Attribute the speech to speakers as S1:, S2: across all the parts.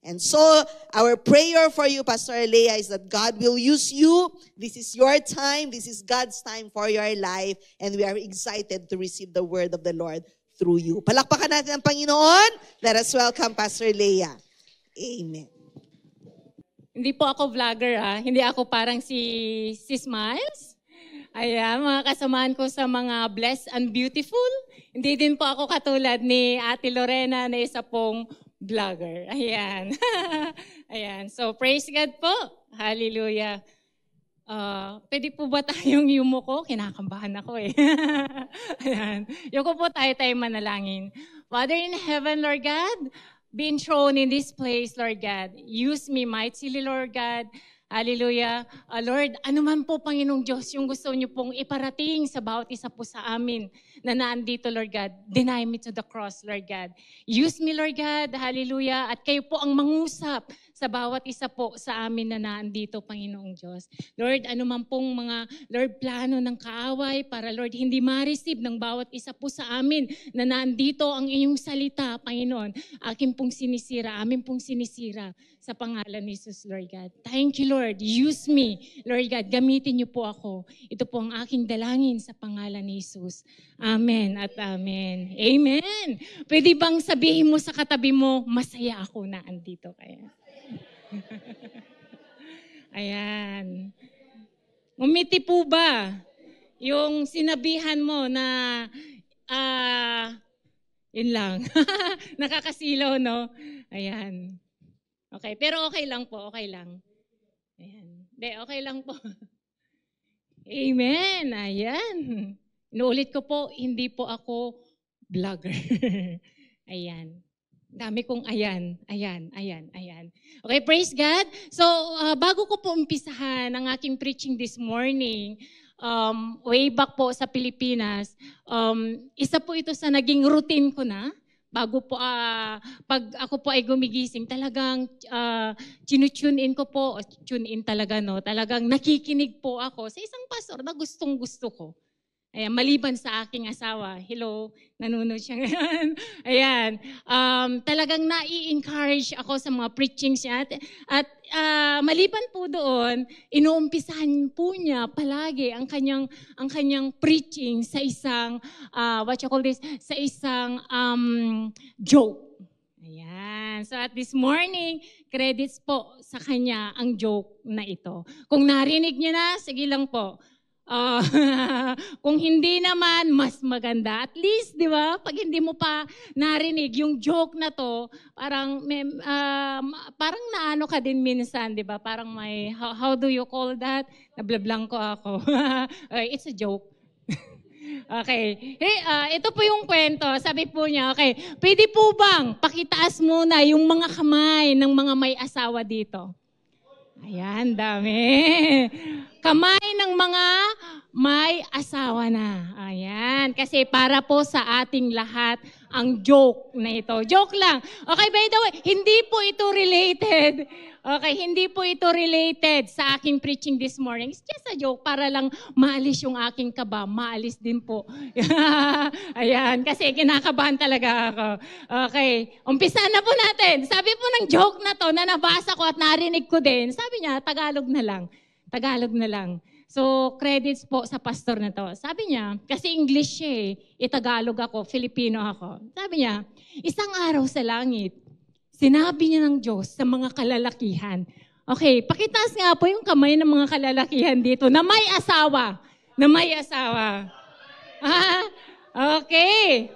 S1: And so, our prayer for you, Pastor Lea, is that God will use you. This is your time. This is God's time for your life. And we are excited to receive the word of the Lord through you. Palakpakan natin ang Panginoon. Let us welcome Pastor Lea. Amen.
S2: Hindi po ako vlogger, Hindi ako parang si Smiles. Ayan, mga kasamaan ko sa mga blessed and beautiful. Hindi din po ako katulad ni Ate Lorena na isa pong vlogger. Ayan. Ayan. So, praise God po. Hallelujah. Pwede po ba tayong yumuko? Kinakabahan ako eh. Ayan. Yuko po tayo manalangin. Father in heaven, Lord God, be enthroned in this place, Lord God. Use me mightily, Lord God. Hallelujah. Lord, ano man po, Panginoong Diyos, yung gusto niyo pong iparating sa bawat isa po sa amin na naandito, Lord God. Deny me to the cross, Lord God. Use me, Lord God. Hallelujah. At kayo po ang mangusap sa bawat isa po sa amin na naandito, Panginoong Diyos. Lord, ano man pong mga, Lord, plano ng kaaway para, Lord, hindi ma-receive ng bawat isa po sa amin na naandito ang iyong salita, Panginoon. Amin pong sinisira sa pangalan ni Jesus, Lord God. Thank you, Lord. Use me, Lord God. Gamitin niyo po ako. Ito po ang aking dalangin sa pangalan ni Jesus. Amen at amen. Amen. Pwede bang sabihin mo sa katabi mo, masaya ako na andito kaya. Ayan. Umiti po ba yung sinabihan mo na yun lang. Nakakasilaw, no? Ayan. Okay, pero okay lang po, okay lang. Ayan. Hindi, okay lang po. Amen. Ayan. Inuulit ko po, hindi po ako vlogger. Ayan. Dami kong ayan. Okay, praise God. So, bago ko po umpisahan ang aking preaching this morning, way back po sa Pilipinas, isa po ito sa naging routine ko na. Bago po, pag ako po ay gumigising, talagang tune in ko po, tune in talaga, no? Talagang nakikinig po ako sa isang pastor na gustong-gusto ko. Ayan, maliban sa aking asawa. Hello, nanonood siya ngayon. Ayan, talagang nai-encourage ako sa mga preachings niya. At maliban po doon, inuumpisahan po niya palagi ang kanyang preaching sa isang, sa isang joke. Ayan. So at this morning, credits po sa kanya ang joke na ito. Kung narinig niyo na, sige lang po. Kung hindi naman, mas maganda. At least, di ba, pag hindi mo pa narinig yung joke na to, parang naano ka din minsan, di ba? Parang may, how do you call that? Nablablang ko ako. It's a joke. Okay. Hey, ito po yung kwento. Sabi po niya, okay, pwede po bang pakitaas muna yung mga kamay ng mga may asawa dito? Ayan, dami. Kamay ng mga may asawa na. Ayan. Kasi para po sa ating lahat ang joke na ito. Joke lang. Okay, by the way, hindi po ito related. Okay, hindi po ito related sa aking preaching this morning. It's just a joke para lang maalis yung aking kaba. Maalis din po. Ayan, kasi kinakabahan talaga ako. Okay, umpisa na po natin. Sabi po ng joke na to na nabasa ko at narinig ko din, sabi niya, Tagalog na lang. Tagalog na lang. So, credits po sa pastor na to. Sabi niya, kasi English siya Tagalog ako, Filipino ako. Sabi niya, isang araw sa langit, sinabi niya ng Diyos sa mga kalalakihan. Okay, pakitaas nga po yung kamay ng mga kalalakihan dito na may asawa. Na may asawa. Okay.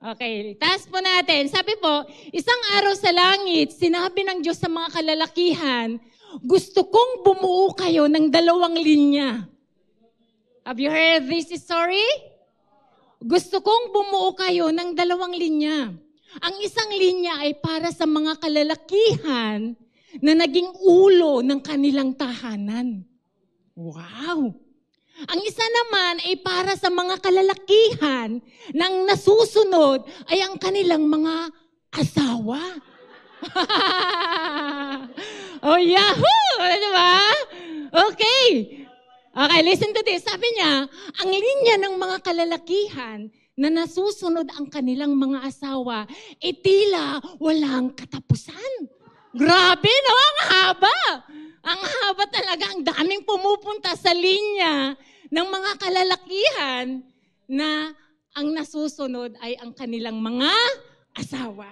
S2: Okay, taas po natin. Sabi po, isang araw sa langit, sinabi ng Diyos sa mga kalalakihan, gusto kong bumuo kayo ng 2 linya. Have you heard this story? Gusto kong bumuo kayo ng 2 linya. Ang isang linya ay para sa mga kalalakihan na naging ulo ng kanilang tahanan. Wow! Ang isa naman ay para sa mga kalalakihan nang nasusunod ay ang kanilang mga asawa. Oh, yahoo! Diba? Okay. Okay, listen to this. Sabi niya, ang linya ng mga kalalakihan na nasusunod ang kanilang mga asawa, tila walang katapusan. Grabe, no? Ang haba. Ang haba talaga. Ang daming pumupunta sa linya ng mga kalalakihan na ang nasusunod ay ang kanilang mga asawa.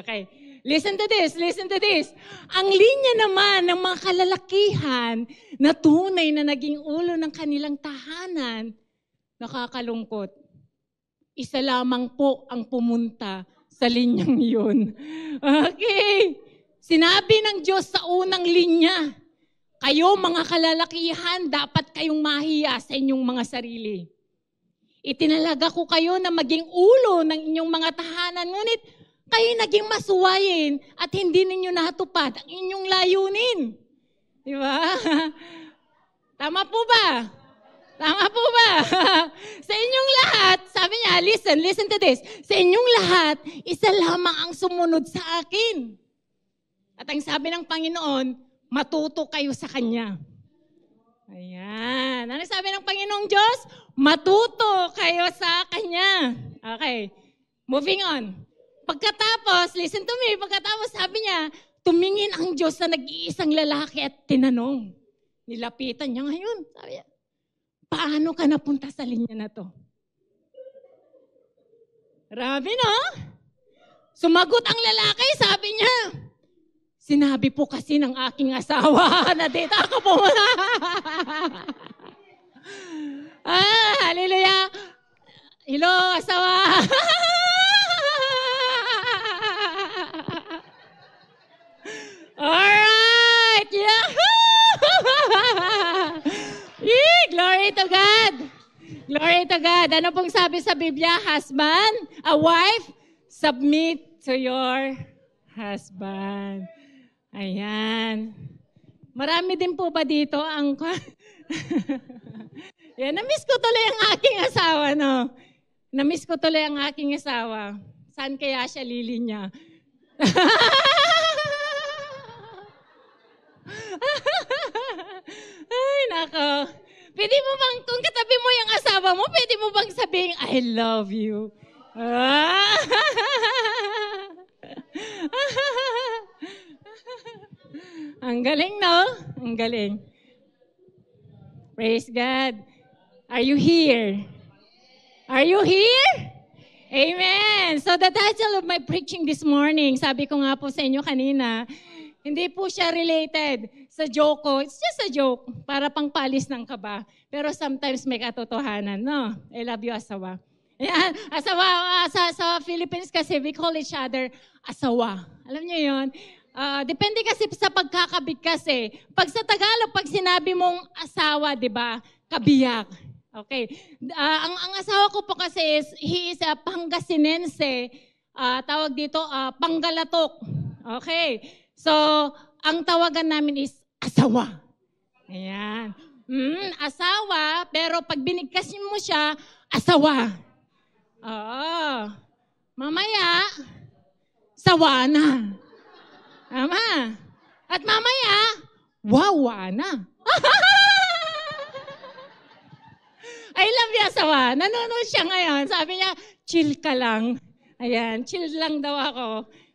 S2: Okay. Listen to this, listen to this. Ang linya naman ng mga kalalakihan na tunay na naging ulo ng kanilang tahanan, nakakalungkot. Isa lamang po ang pumunta sa linyang yun. Okay. Sinabi ng Diyos sa unang linya, kayo mga kalalakihan, dapat kayong mahiya sa inyong mga sarili. Itinalaga ko kayo na maging ulo ng inyong mga tahanan, ngunit kayo naging masuwayin at hindi ninyo natupad ang inyong layunin. Di ba? Tama po ba? Tama po ba? Sa inyong lahat, sabi niya, listen to this. Sa inyong lahat, isa lamang ang sumunod sa akin. At ang sabi ng Panginoon, matuto kayo sa Kanya. Ayan. Ano sabi ng Panginoong Diyos? Matuto kayo sa Kanya. Okay. Moving on. Pagkatapos, listen to me, pagkatapos sabi niya, tumingin ang Diyos sa nag-iisang lalaki at tinanong. Nilapitan niya ngayon. Sabi niya, paano ka napunta sa linya na to? Grabe, no? Sumagot ang lalaki, sabi niya, sinabi po kasi ng aking asawa na dito ako pumunta. Hallelujah. Hello, asawa. Alright. Glory to God. Glory to God. Ano pong sabi sa Biblia? Husband, a wife, submit to your husband. Ayan. Marami din po ba dito ang... Yan, na-miss ko tuloy ang aking asawa, no? Na-miss ko tuloy ang aking asawa. Saan kaya siya lilinya? Ay, nako. Pwede mo bang, kung katabi mo yung asawa mo, pwede mo bang sabihin, I love you? Ang galing, no? Ang galing. Praise God. Are you here? Are you here? Amen. So the title of my preaching this morning, sabi ko nga po sa inyo kanina, hindi po siya related sa joke ko. It's just a joke para pangpalis ng kaba. Pero sometimes may katotohanan, no? I love you, asawa. Ayan, asawa, sa Philippines kasi we call each other asawa. Alam niyo yun? Depende kasi sa pagkakabit kasi. Pag sa Tagalog, pag sinabi mong asawa, di ba? Kabiyak. Okay. Ang asawa ko po kasi he is a Pangasinense. Tawag dito, Panggalatok. Okay. So, ang tawagan namin is asawa. Ayan. Asawa, pero pag binigkasin mo siya, asawa. Oo. Mamaya, sawa na. Tama. At mamaya, wawa na. I love you, asawa. Nanonood siya ngayon. Sabi niya, chill ka lang. Ayan, chill lang daw ako.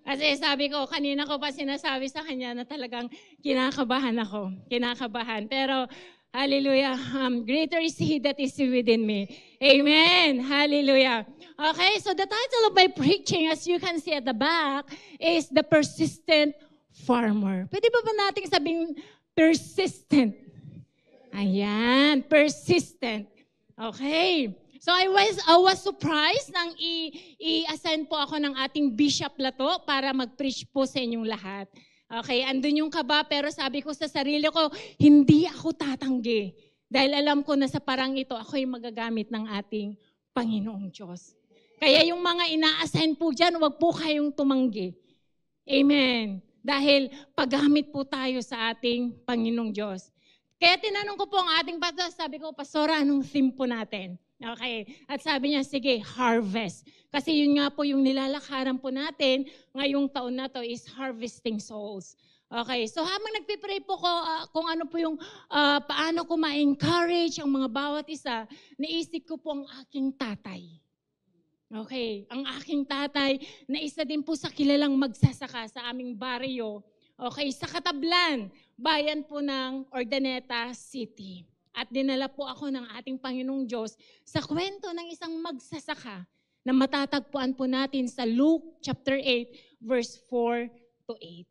S2: Kasi sabi ko, kanina ko pa sinasabi sa kanya na talagang kinakabahan ako. Kinakabahan. Pero, hallelujah, greater is He that is within me. Amen. Hallelujah. Okay, so the title of my preaching, as you can see at the back, is The Persistent Farmer. Pwede ba nating sabing persistent? Ayan, persistent. Okay. So I was surprised nang i-assign po ako ng ating Bishop Lato para mag-preach po sa inyong lahat. Okay, andun yung kaba, pero sabi ko sa sarili ko, hindi ako tatanggi. Dahil alam ko na sa parang ito, ako yung magagamit ng ating Panginoong Diyos. Kaya yung mga ina-assign po dyan, huwag po kayong tumanggi. Amen. Dahil paggamit po tayo sa ating Panginoong Diyos. Kaya tinanong ko po ang ating pastor, sabi ko, Pastora, anong theme po natin? Okay. At sabi niya, sige, harvest. Kasi yun nga po yung nilalakaran po natin ngayong taon na to is harvesting souls. Okay. So habang nagpipray po ko kung ano po yung paano ko ma-encourage ang mga bawat isa, naisip ko po ang aking tatay. Okay, ang aking tatay na isa din po sa kilalang magsasaka sa aming baryo. Okay, sa Katablan, bayan po ng Urdaneta City. At dinala po ako ng ating Panginoong Diyos sa kwento ng isang magsasaka na matatagpuan po natin sa Luke chapter 8 verse 4 to 8.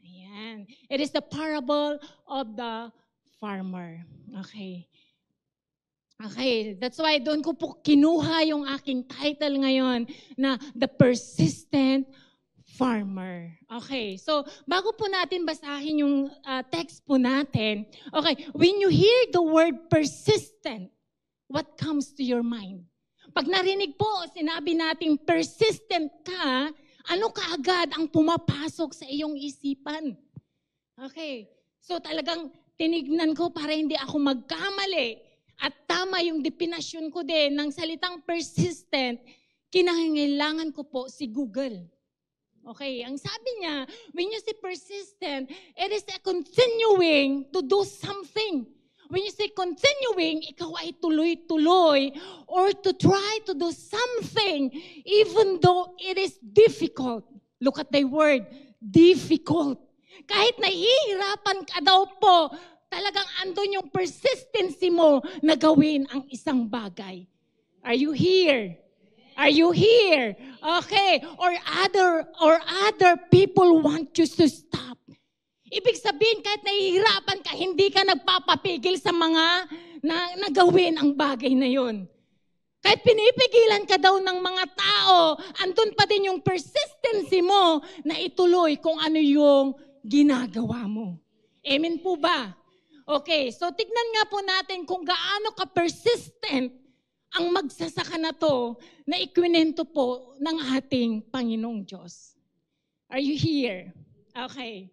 S2: Ayan. It is the parable of the farmer. Okay. Okay, that's why doon ko po kinuha yung aking title ngayon na The Persistent Farmer. Okay, so bago po natin basahin yung text po natin, okay, when you hear the word persistent, what comes to your mind? Pag narinig po, sinabi nating persistent ka, ano kaagad ang pumapasok sa iyong isipan? Okay, so talagang tinignan ko para hindi ako magkamali. At tama yung definasyon ko din ng salitang persistent, kinahangailangan ko po si Google. Okay, ang sabi niya, when you say persistent, it is a continuing to do something. When you say continuing, ikaw ay tuloy-tuloy or to try to do something even though it is difficult. Look at the word, difficult. Kahit nahihirapan ka daw po, talagang andun yung persistency mo na gawin ang isang bagay. Are you here? Are you here? Okay. Or other people want you to stop. Ibig sabihin, kahit nahihirapan ka, hindi ka nagpapapigil sa mga na gawin ang bagay na yun. Kahit pinipigilan ka daw ng mga tao, andun pa din yung persistency mo na ituloy kung ano yung ginagawa mo. Amen po ba? Okay, so tignan nga po natin kung gaano ka-persistent ang magsasaka na to na ikwinento po ng ating Panginoong Diyos. Are you here? Okay.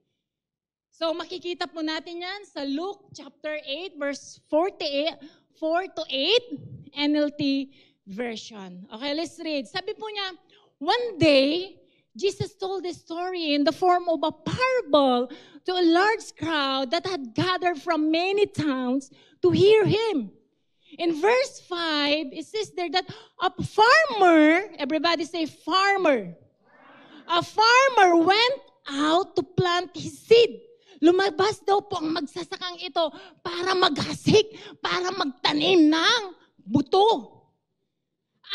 S2: So makikita po natin yan sa Luke chapter 8 verse 4 to 8 NLT version. Okay, let's read. Sabi po niya, one day, Jesus told this story in the form of a parable to a large crowd that had gathered from many towns to hear him. In verse 5, it says there that a farmer, everybody say farmer. A farmer went out to plant his seed. Lumabas daw po ang magsasakang ito para maghasik, para magtanim ng buto.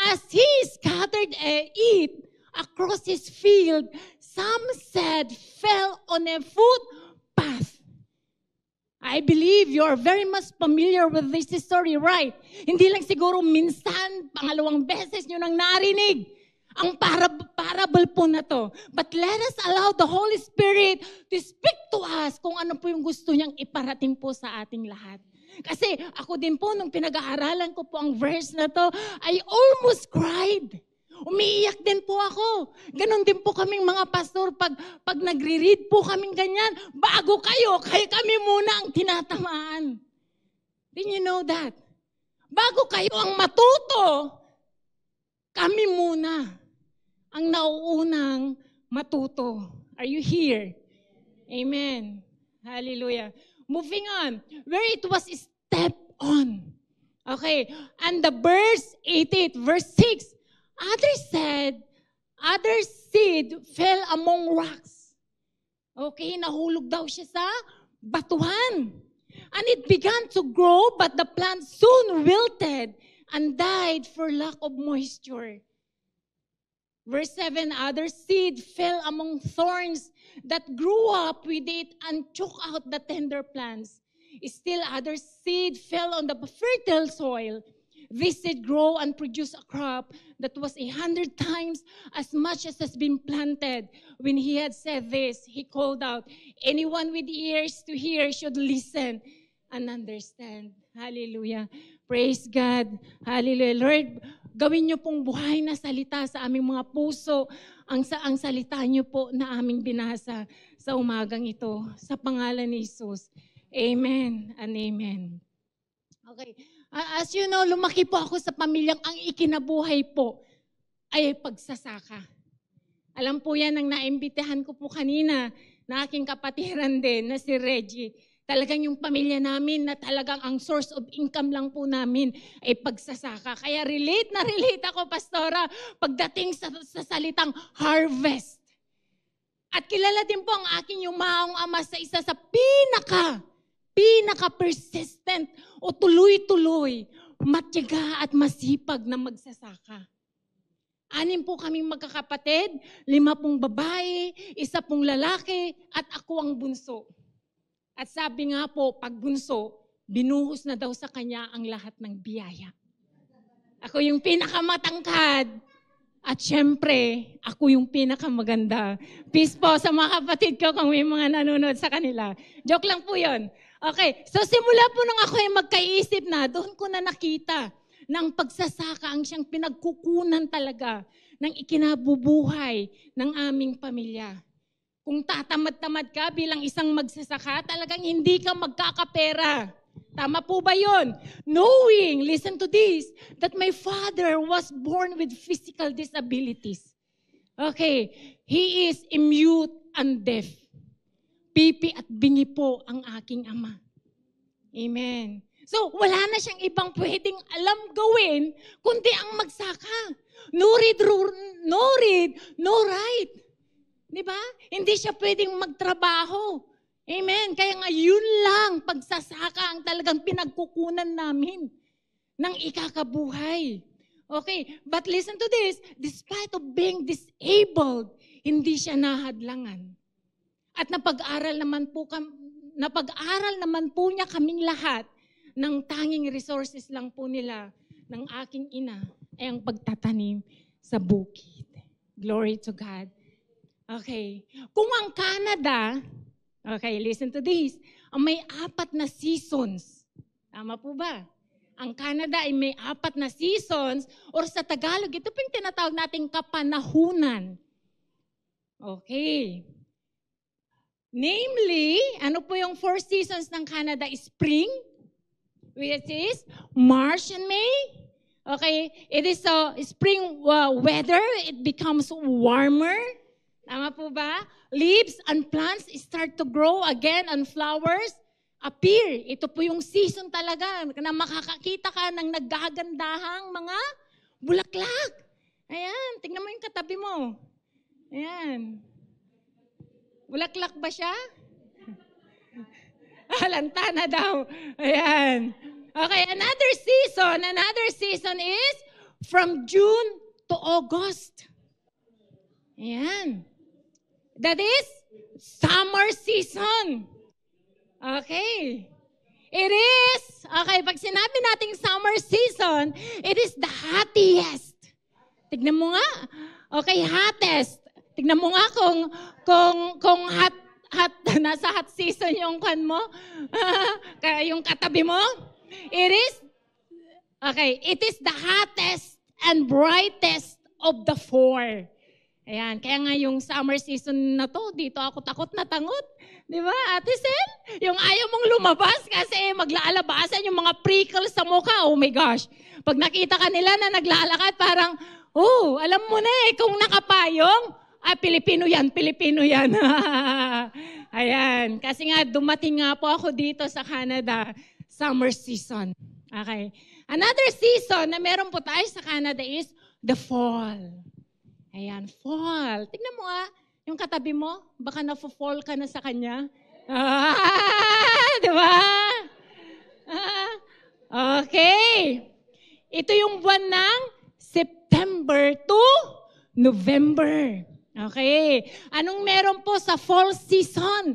S2: As he scattered it across his field, some said fell on a footpath. I believe you are very much familiar with this story, right? Hindi lang siguro minsan, pangalawang beses nyo nang narinig ang parable po na to. But let us allow the Holy Spirit to speak to us kung ano po yung gusto niyang iparating po sa ating lahat. Kasi ako din po, nung pinag-aaralan ko po ang verse na to, I almost cried. Umiiyak din po ako. Ganon din po kaming mga pastor pag nagre-read po kaming ganyan. Bago kayo kami muna ang tinatamaan. Did you know that? Bago kayo ang matuto, kami muna ang nauunang matuto. Are you here? Amen. Hallelujah. Moving on. Where it was step on. Okay. And the verse 88, verse 6. Other seed fell among rocks. Okay, nahulog daw siya sa batuhan. And it began to grow, but the plant soon wilted and died for lack of moisture. Verse 7, other seed fell among thorns that grew up with it and choked out the tender plants. Still other seed fell on the fertile soil. This seed grew and produced a crop that was 100 times as much as has been planted. When he had said this, he called out, anyone with ears to hear should listen and understand. Hallelujah. Praise God. Hallelujah. Lord, gawin niyo pong buhay na salita sa aming mga puso, ang salita niyo po na aming binasa sa umagang ito. Sa pangalan ni Jesus. Amen and amen. Okay. As you know, lumaki po ako sa pamilyang ang ikinabuhay po ay pagsasaka. Alam po yan ang naimbitahan ko po kanina na aking kapatiran din na si Reggie. Talagang yung pamilya namin na talagang ang source of income lang po namin ay pagsasaka. Kaya relate na relate ako, Pastora, pagdating sa salitang harvest. At kilala din po ang aking yumaong ama sa isa sa pinaka-persistent o tuloy-tuloy, matyaga at masipag na magsasaka. 6 po kaming magkakapatid, 5 pong babae, 1 pong lalaki, at ako ang bunso. At sabi nga po, pag bunso, binuhos na daw sa kanya ang lahat ng biyaya. Ako yung pinakamatangkad. At syempre, ako yung pinakamaganda. Peace po sa mga kapatid ko kung may mga nanonood sa kanila. Joke lang po yun. Okay, so simula po nung ako ay magkaisip na, doon ko na nakita ng pagsasaka ang siyang pinagkukunan talaga ng ikinabubuhay ng aming pamilya. Kung tatamad-tamad ka bilang isang magsasaka, talagang hindi ka magkakapera. Tama po ba yun? Knowing, listen to this, that my father was born with physical disabilities. Okay, he is mute and deaf. Pipi at bingi po ang aking ama. Amen. So, wala na siyang ibang pwedeng alam gawin, kundi ang magsaka. No read, no write. Diba? Hindi siya pwedeng magtrabaho. Amen. Kaya nga yun lang, pagsasaka ang talagang pinagkukunan namin ng ikakabuhay. Okay, but listen to this. Despite of being disabled, hindi siya nahadlangan. At napag-aral naman po niya kaming lahat ng tanging resources lang po nila ng aking ina ay ang pagtatanim sa bukid. Glory to God. Okay. Kung ang Canada, okay, listen to this. May 4 na seasons. Tama po ba? Ang Canada ay may 4 na seasons or sa Tagalog, ito po yung tinatawag nating kapanahunan. Okay. Namely, ano po yung 4 seasons ng Canada? Spring, which is March and May. Okay, it is spring weather, it becomes warmer. Tama po ba? Leaves and plants start to grow again and flowers appear. Ito po yung season talaga na makakakita ka ng naggagandahang mga bulaklak. Ayan, tingnan mo yung katabi mo. Ayan. Bulaklak ba siya? Lanta na daw. Ayan. Okay, another season is from June to August. Ayan. That is summer season. Okay. It is, okay, pag sinabi nating summer season, it is the hottest. Tignan mo nga. Okay, hottest. Tignan mo nga kung hot, nasa hot season yung kan mo, yung katabi mo. It is the hottest and brightest of the 4. Ayan, kaya nga yung summer season na to, dito ako takot na tangot. Di ba, Ate Sel? Yung ayaw mong lumabas kasi maglalabasan yung mga prickles sa mukha. Oh my gosh. Pag nakita ka nila na naglalakad, parang, oh, alam mo na kung nakapayong, Pilipino yan. Ayan, kasi nga dumating nga po ako dito sa Canada, summer season. Okay. Another season na meron po tayo sa Canada is the fall. Ayan, fall. Tignan mo nga, yung katabi mo, baka na-fall ka na sa kanya. Di ba? Okay. Ito yung buwan ng September to November. Okay. Anong meron po sa fall season?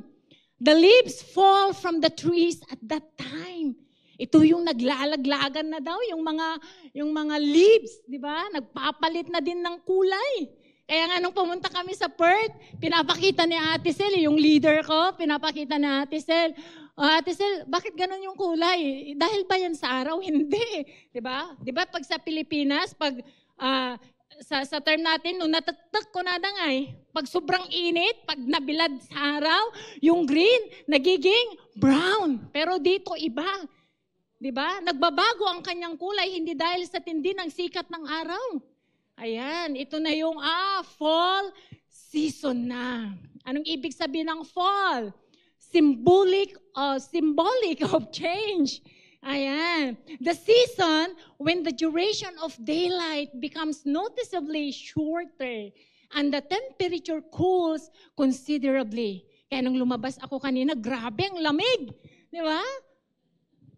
S2: The leaves fall from the trees at that time. Ito yung naglalaglagan na daw, yung mga leaves, di ba? Nagpapalit na din ng kulay. Kaya nga nung pumunta kami sa Perth, pinapakita ni Ate Sel, yung leader ko, pinapakita ni Ate Sel, Ate Sel, bakit ganun yung kulay? Dahil ba yan sa araw? Hindi. Di ba? Di ba pag sa Pilipinas, pag sa term natin, nung natatak ko na dangay, pag sobrang init, pag nabilad sa araw, yung green, nagiging brown. Pero dito iba. Diba? Nagbabago ang kanyang kulay, hindi dahil sa tindi ng sikat ng araw. Ayan, ito na yung fall season na. Anong ibig sabihin ng fall? symbolic of change. Ayan. The season when the duration of daylight becomes noticeably shorter and the temperature cools considerably. Kaya nung lumabas ako kanina, grabe ang lamig. Di ba?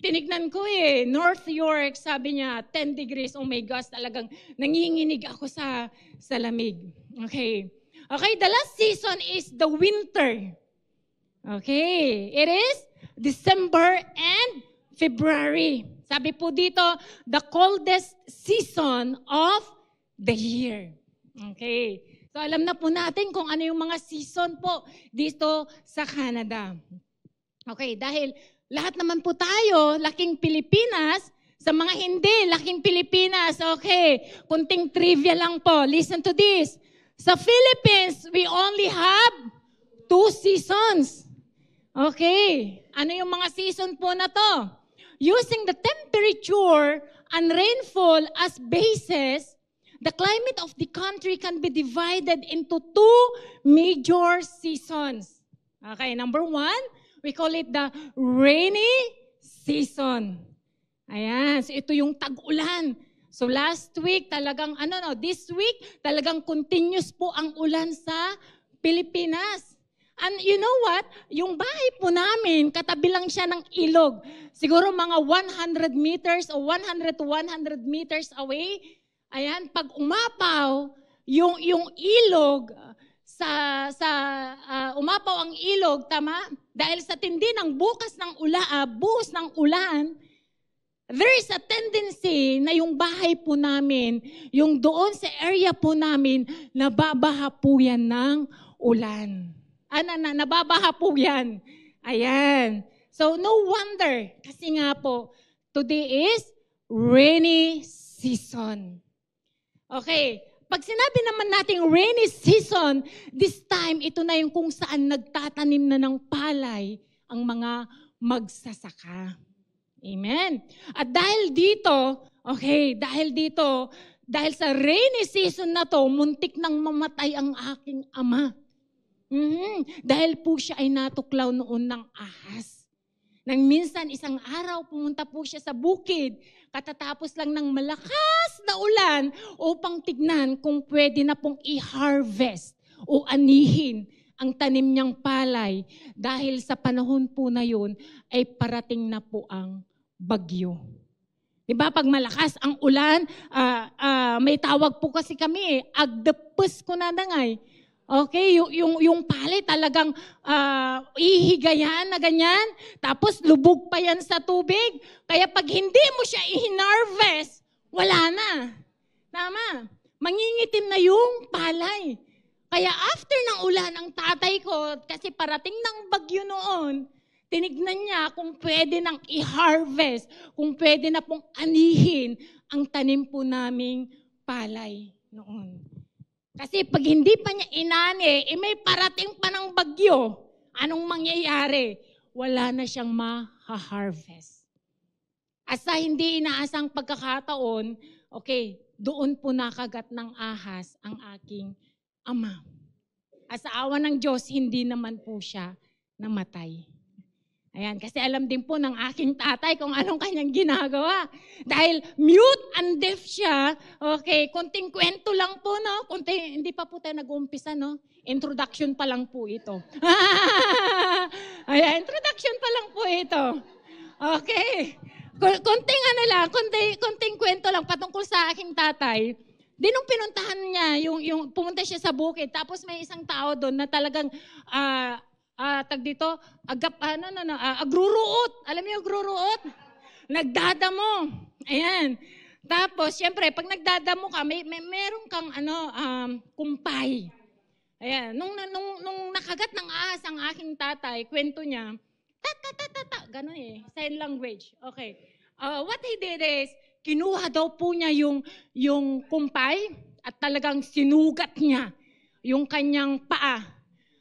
S2: Tinignan ko North York, sabi niya, 10 degrees. Oh my gosh, talagang nanginginig ako sa lamig. Okay. Okay, the last season is the winter. Okay. It is December and February. Sabi po dito, the coldest season of the year. Okay. So alam na po natin kung ano yung mga season po dito sa Canada. Okay, dahil lahat naman po tayo, laking Pilipinas, sa mga hindi, laking Pilipinas. Okay, kunting trivia lang po. Listen to this. Sa Philippines, we only have 2 seasons. Okay, ano yung mga season po na to? Using the temperature and rainfall as basis, the climate of the country can be divided into 2 major seasons. Okay, number 1, we call it the rainy season. Ayan, so ito yung tag-ulan. So last week talagang this week talagang continuous po ang ulan sa Pilipinas. And you know what? Yung bahay po namin, katabi lang siya ng ilog. Siguro mga 100 meters o 100 to 100 meters away. Ayan, pag umapaw, yung ilog, umapaw ang ilog, tama? Dahil sa tindi ng buhos ng ulan, there is a tendency na yung bahay po namin, yung doon sa area po namin, nababaha po yan ng ulan. Nababaha po yan. Ayan. So, no wonder. Kasi nga po, today is rainy season. Okay. Pag sinabi naman nating rainy season, this time, ito na yung kung saan nagtatanim na ng palay ang mga magsasaka. Amen. At dahil sa rainy season na to, muntik nang mamatay ang aking ama. Dahil po siya ay natuklaw noon ng ahas. Nang minsan isang araw pumunta po siya sa bukid, katatapos lang ng malakas na ulan upang tignan kung pwede na pong i-harvest o anihin ang tanim niyang palay dahil sa panahon po na yun ay parating na po ang bagyo. Diba pag malakas ang ulan, may tawag po kasi kami agdepes ko na dangay. Okay, yung palay talagang ihigayan na ganyan, tapos lubog pa yan sa tubig. Kaya pag hindi mo siya i-harvest, wala na. Tama. Mangingitim na yung palay. Kaya after ng ulan, ang tatay ko, kasi parating ng bagyo noon, tinignan niya kung pwede nang i-harvest, kung pwede na pong anihin ang tanim po naming palay noon. Kasi pag hindi pa niya inani, may parating pa ng bagyo. Anong mangyayari? Wala na siyang ma-harvest. At sa hindi inaasang pagkakataon, okay, doon po nakagat ng ahas ang aking ama. At sa awa ng Diyos, hindi naman po siya namatay. Ayan, kasi alam din po ng aking tatay kung anong kanyang ginagawa. Dahil mute and deaf siya, okay, konting kwento lang po, no? Hindi pa po tayo nag-uumpisa, no? Introduction pa lang po ito. Ayan, introduction pa lang po ito. Okay. Konting kwento lang patungkol sa aking tatay. Di nung pinuntahan niya, pumunta siya sa bukid, tapos may isang tao doon na talagang, agruruot. Alam niyo agruruot? Nagdadamo. Ayan. Tapos, syempre, pag nagdadamo ka, meron kang kumpay. Ayan. Nung nakagat ng ahas ang aking tatay, kwento niya, gano'n sign language. Okay. What he did is, kinuha daw po niya yung kumpay at talagang sinugat niya yung kanyang paa.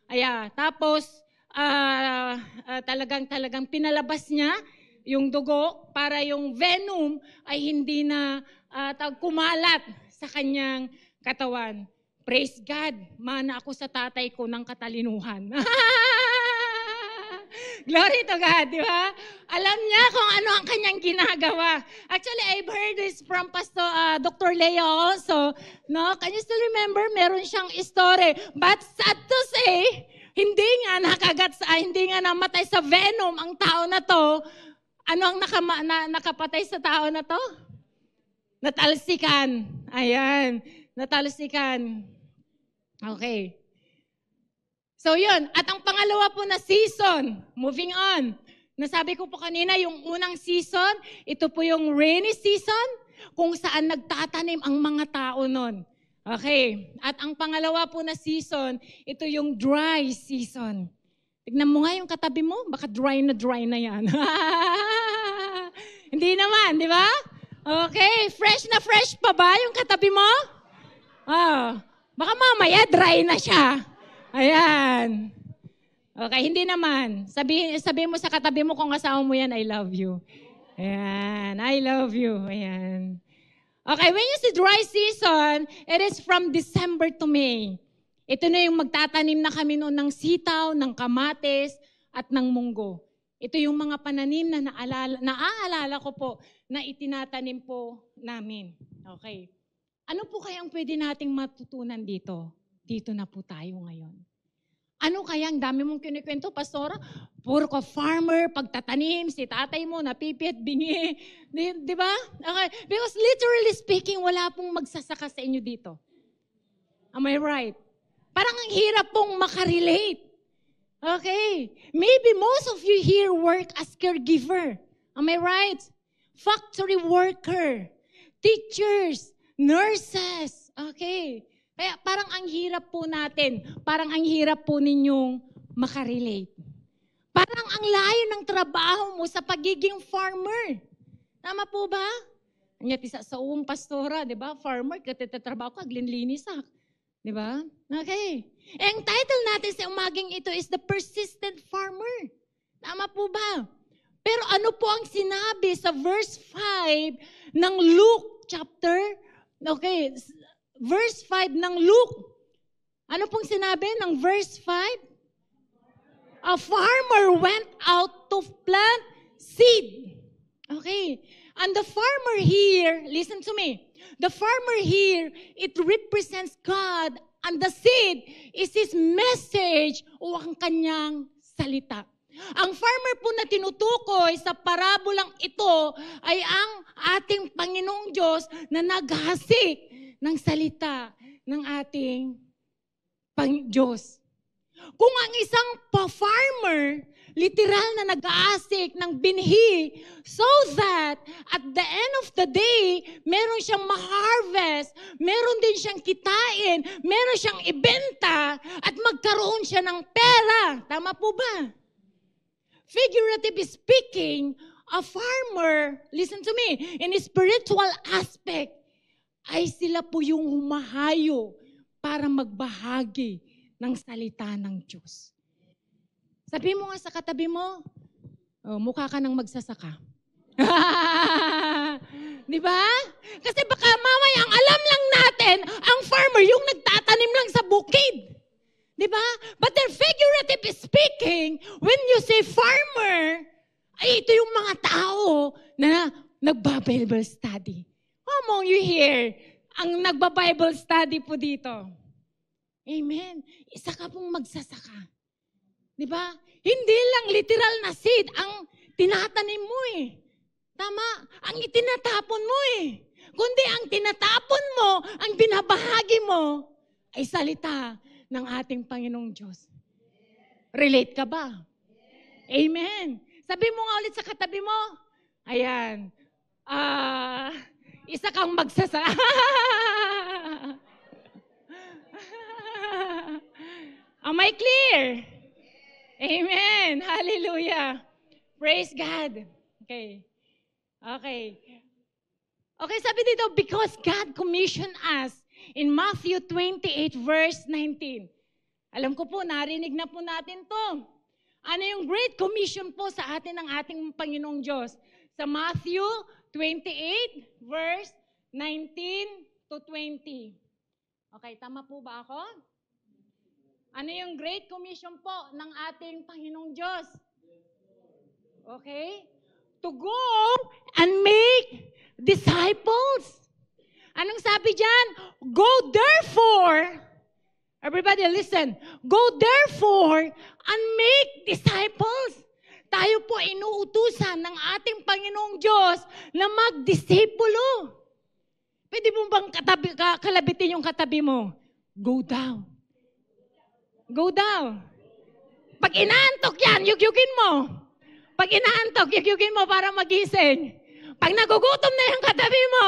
S2: Ayan. Tapos, talagang pinalabas niya yung dugo para yung venom ay hindi na kumalat sa kanyang katawan. Praise God, mana ako sa tatay ko ng katalinuhan. Glory to God, di ba? Alam niya kung ano ang kanyang ginagawa. Actually, I've heard this from Dr. Leah also. No? Can you still remember? Meron siyang story. But sad to say, hindi nga namatay sa venom ang tao na to. Ano ang nakapatay sa tao na to? Natalsikan. Ayan. Natalsikan. Okay. So yun, at ang pangalawa po na season, moving on. Nasabi ko po kanina, yung unang season, ito po yung rainy season, kung saan nagtatanim ang mga tao nun. Okay, at ang pangalawa po na season, ito yung dry season. Tignan mo nga yung katabi mo, baka dry na yan. Hindi naman, di ba? Okay, fresh na fresh pa ba yung katabi mo? Baka mamaya dry na siya. Ayan. Okay, hindi naman. Sabi mo sa katabi mo kung asawa mo yan, I love you. Ayan, I love you. Ayan. Okay, when you say dry season, it is from December to May. Ito na yung magtatanim na kami noon ng sitaw, ng kamatis, at ng munggo. Ito yung mga pananim na naaalala ko po na itinatanim po namin. Okay. Ano po kayang pwede nating matutunan dito? Dito na po tayo ngayon. Ano kaya ang dami mong kinikwento, Pastora? Puro ka farmer, pagtatanim, si tatay mo, napipi at bingi. Di ba? Okay. Because literally speaking, wala pong magsasaka sa inyo dito. Am I right? Parang ang hirap pong makarelate. Okay. Maybe most of you here work as caregiver. Am I right? Factory worker, teachers, nurses. Okay. Kaya parang ang hirap po natin, parang ang hirap po ninyong makarelate. Parang ang layo ng trabaho mo sa pagiging farmer. Tama po ba? Anya tisa sa uwang pastora, di ba? Farmer, katitatrabaho ka, glinlinis ha. Di ba? Okay. Ang title natin sa umaging ito is The Persistent Farmer. Tama po ba? Pero ano po ang sinabi sa verse 5 ng Luke chapter, okay, verse 5 ng Luke. Ano pong sinabi ng verse 5? A farmer went out to plant seed. Okay. And the farmer here, listen to me. The farmer here, it represents God, and the seed is His message o ang kanyang salita. Ang farmer po na tinutukoy sa parabolang ito ay ang ating Panginoong Diyos na naghasik ng salita ng ating Diyos. Kung ang isang farmer, literal na nag-aasik ng binhi so that at the end of the day, meron siyang ma-harvest, meron din siyang kitain, meron siyang ibenta, at magkaroon siya ng pera. Tama po ba? Figuratively speaking, a farmer, listen to me, in a spiritual aspect, ay sila po yung humahayo para magbahagi ng salita ng Diyos. Sabi mo nga sa katabi mo, mukha ka nang magsasaka. Di ba? Kasi baka mamaya ang alam lang natin, ang farmer yung nagtatanim lang sa bukid. Di ba? But then figuratively speaking, when you say farmer, ay ito yung mga tao na nagba-Bible study. Among you here, ang nagba-Bible study po dito. Amen. Isa ka pong magsasaka. Di ba? Hindi lang literal na seed ang tinatanim mo eh. Tama? Ang itinatapon mo eh. Kundi ang tinatapon mo, ang binabahagi mo, ay salita ng ating Panginoong Diyos. Relate ka ba? Amen. Sabi mo nga ulit sa katabi mo, ayan, isa kang magsasaka. Am I clear? Amen. Hallelujah. Praise God. Okay. Okay, sabi dito, because God commissioned us in Matthew 28 verse 19. Alam ko po, narinig na po natin to. Ano yung Great Commission po sa atin ng ating Panginoong Diyos? Sa Matthew 28 verse 19 to 20. Okay, tama po ba ako? Ano yung Great Commission po ng ating Panginoong Diyos? Okay? To go and make disciples. Anong sabi dyan? Go therefore. Everybody listen. Go therefore and make disciples. Tayo po inuutusan ng ating Panginoong Diyos na magdisipulo. Pwede mo bang kalabitin yung katabi mo? Go down. Go down. Pag inaantok yan, yugyugin mo. Pag inaantok, yugyugin mo para magising. Pag nagugutom na yung katabi mo,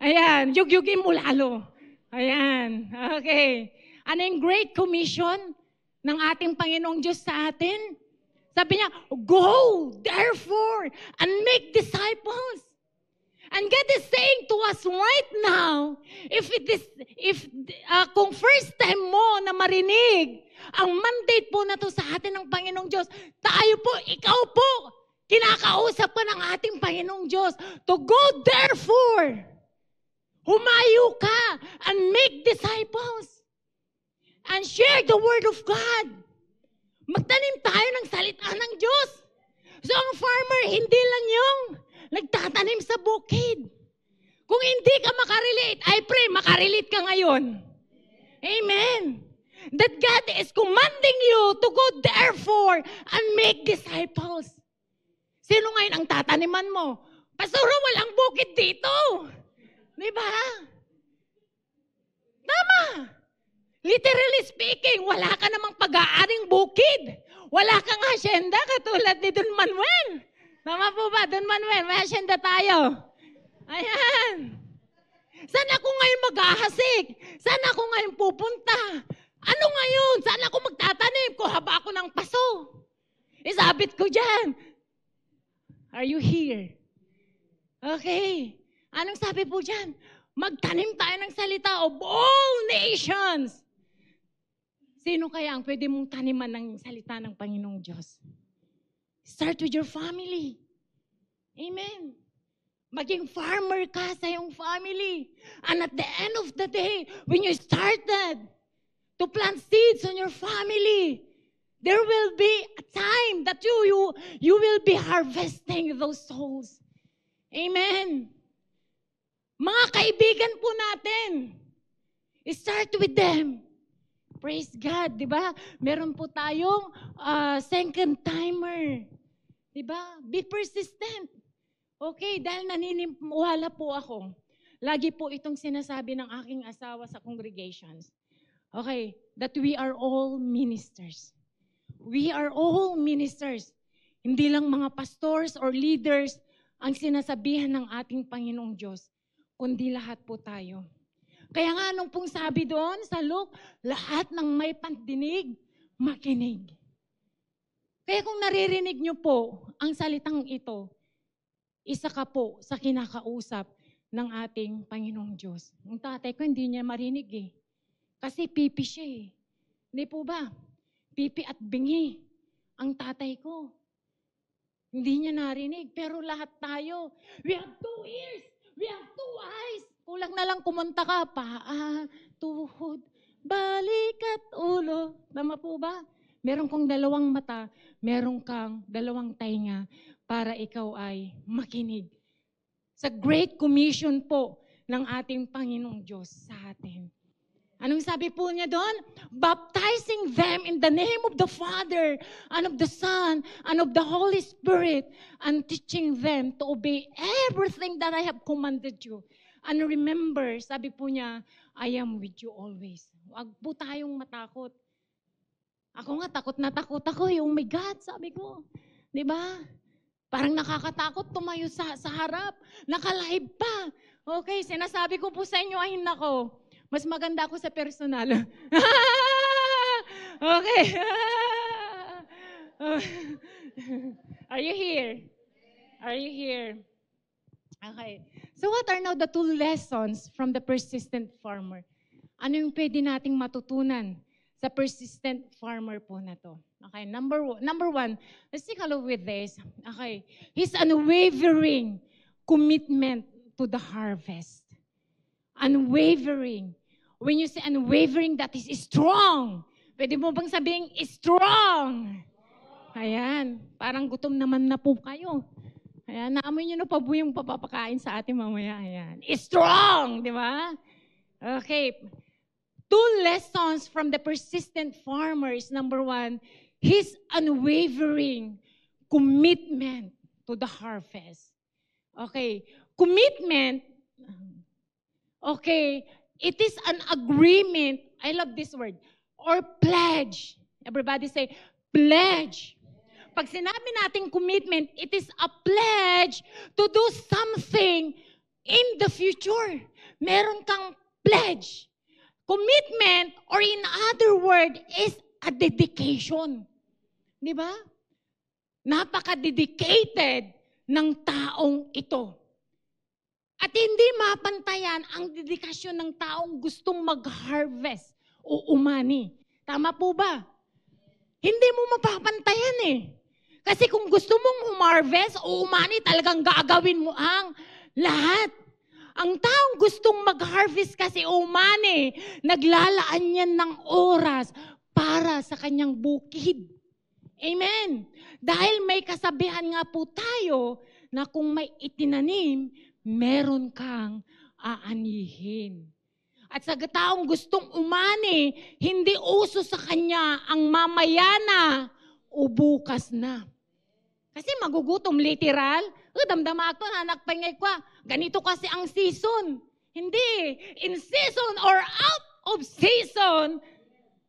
S2: ayan, yugyugin mo lalo. Ayan, okay. Ano yung Great Commission ng ating Panginoong Diyos sa atin? Sabi niya, go, therefore, and make disciples. And God is saying to us right now, kung first time mo na marinig ang mandate po na to sa atin ng Panginoong Diyos, tayo po, ikaw po, kinakausap ka ng ating Panginoong Diyos to go therefore, humayo ka and make disciples and share the Word of God. Magtanim tayo ng salita ng Diyos. So ang farmer, hindi lang yung nagtatanim sa bukid. Kung hindi ka makarelate, I pray makarelate ka ngayon. Amen. That God is commanding you to go therefore and make disciples. Sino ngayon ang tataniman mo? Pastor, walang bukid dito. Di ba? Tama. Literally speaking, wala ka namang pag-aaring bukid. Wala kang asyenda katulad ni Don Manuel. Tama po ba, Don Manuel? May asyenda tayo. Ayan. Saan ako ngayon mag-ahasik? Saan ako ngayon pupunta? Ano ngayon? Saan ako magtatanim? Kuha ba ako ng paso? Isabit ko dyan. Are you here? Okay. Anong sabi po dyan? Magtanim tayo ng salita of all nations. Sino kaya ang pwede mong taniman ng salita ng Panginoong Diyos? Start with your family. Amen. Maging farmer ka sa iyong family. And at the end of the day, when you started to plant seeds on your family, there will be a time that you will be harvesting those souls. Amen. Mga kaibigan po natin, start with them. Praise God, di ba? Meron po tayong second timer. Di ba? Be persistent. Okay, dahil naniniwala po ako. Lagi po itong sinasabi ng aking asawa sa congregations. Okay, that we are all ministers. We are all ministers. Hindi lang mga pastors or leaders ang sinasabihan ng ating Panginoong Diyos, kundi lahat po tayo. Kaya nga nung pong sabi doon sa Luke, lahat ng may pandinig, makinig. Kaya kung naririnig nyo po ang salitang ito, isa ka po sa kinakausap ng ating Panginoong Diyos. Ang tatay ko hindi niya marinig eh. Kasi pipi siya eh. Hindi po ba? Pipi at bingi ang tatay ko. Hindi niya narinig. Pero lahat tayo, we have 2 ears, we have 2 eyes. Kulang na lang kumanta ka, paa, tuhod, balik at ulo. Tama po ba? Meron kang 2 mata, meron kang 2 tainga para ikaw ay makinig. Sa Great Commission po ng ating Panginoong Diyos sa atin. Anong sabi po niya doon? Baptizing them in the name of the Father and of the Son and of the Holy Spirit and teaching them to obey everything that I have commanded you. And remember, sabi po niya, I am with you always. Huwag po tayong matakot. Ako nga, takot na takot ako. Oh my God, sabi ko. Di ba? Parang nakakatakot tumayo sa harap. Naka-live pa. Okay, sinasabi ko po sa inyo, ay nako. Mas maganda ako sa personal. Okay. Are you here? Are you here? Okay. So what are now the 2 lessons from the persistent farmer? Ano yung pwede nating matutunan sa persistent farmer po na to? Okay, number one, let's take a look with this. Okay, his unwavering commitment to the harvest. Unwavering. When you say unwavering, that is strong. Pwede mo bang sabihin, strong? Ayan, parang gutom naman na po kayo. Ayan, naamoy nyo na pa po yung papapakain sa atin mamaya. Ayan, strong, di ba? Okay, 2 lessons from the persistent farmers. Number 1, his unwavering commitment to the harvest. Okay, commitment, okay, it is an agreement, I love this word, or pledge. Everybody say, pledge. Pag sinabi natin commitment, it is a pledge to do something in the future. Meron kang pledge. Commitment, or in other word, is a dedication. Di ba? Napaka-dedicated ng taong ito. At hindi mapantayan ang dedikasyon ng taong gustong mag-harvest o umani. Tama po ba? Hindi mo mapapantayan eh. Kasi kung gusto mong umarvest o umani, talagang gagawin mo ang lahat. Ang taong gustong mag-harvest kasi o umani, naglalaan yan ng oras para sa kanyang bukid. Amen. Dahil may kasabihan nga po tayo na kung may itinanim, meron kang aanihin. At sa taong gustong umani, hindi uso sa kanya ang mamaya na o bukas na. Kasi magugutom, literal. Damdama ako, nanakpangay ko. Ganito kasi ang season. Hindi. In season or out of season.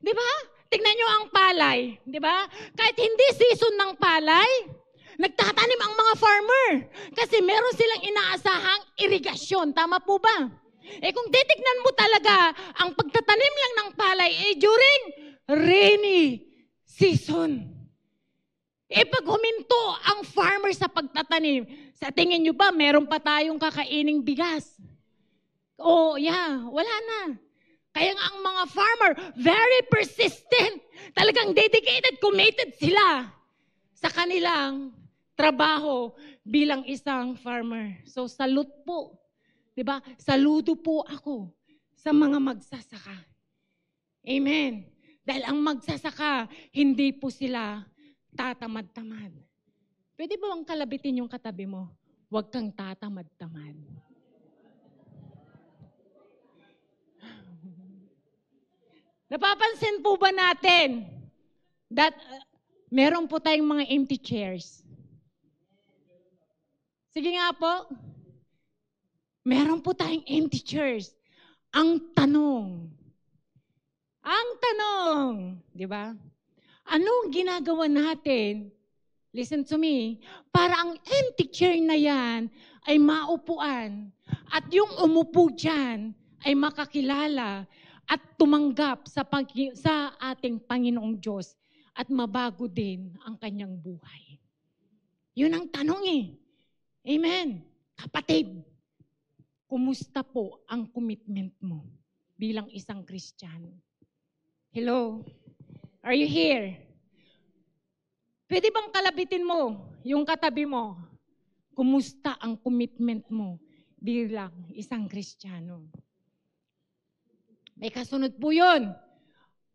S2: Di ba? Tignan nyo ang palay. Di ba? Kahit hindi season ng palay, nagtatanim ang mga farmer. Kasi meron silang inaasahang irigasyon. Tama po ba? Kung titignan mo talaga, ang pagtatanim lang ng palay during rainy season. Pag huminto ang farmer sa pagtatanim, sa tingin nyo ba, meron pa tayong kakaining bigas? Wala na. Kaya nga ang mga farmer, very persistent. Talagang dedicated, committed sila sa kanilang trabaho bilang isang farmer. So, salute po. Diba? Saludo po ako sa mga magsasaka. Amen. Dahil ang magsasaka, hindi po sila tatamad-tamad. Pwede ba bang kalabitin yung katabi mo? Huwag kang tatamad-tamad. Napapansin po ba natin that meron po tayong mga empty chairs? Sige nga po. Meron po tayong empty chairs. Ang tanong, di ba? Anong ginagawa natin, listen to me, para ang empty chair na yan ay maupuan at yung umupo dyan ay makakilala at tumanggap sa ating Panginoong Diyos at mabago din ang kanyang buhay. Yun ang tanong eh. Amen. Kapatid, kumusta po ang commitment mo bilang isang Kristiyano? Hello? Are you here? Pwede bang kalabitin mo yung katabi mo? Kumusta ang commitment mo bilang isang Kristiyano? May kasunod po yun.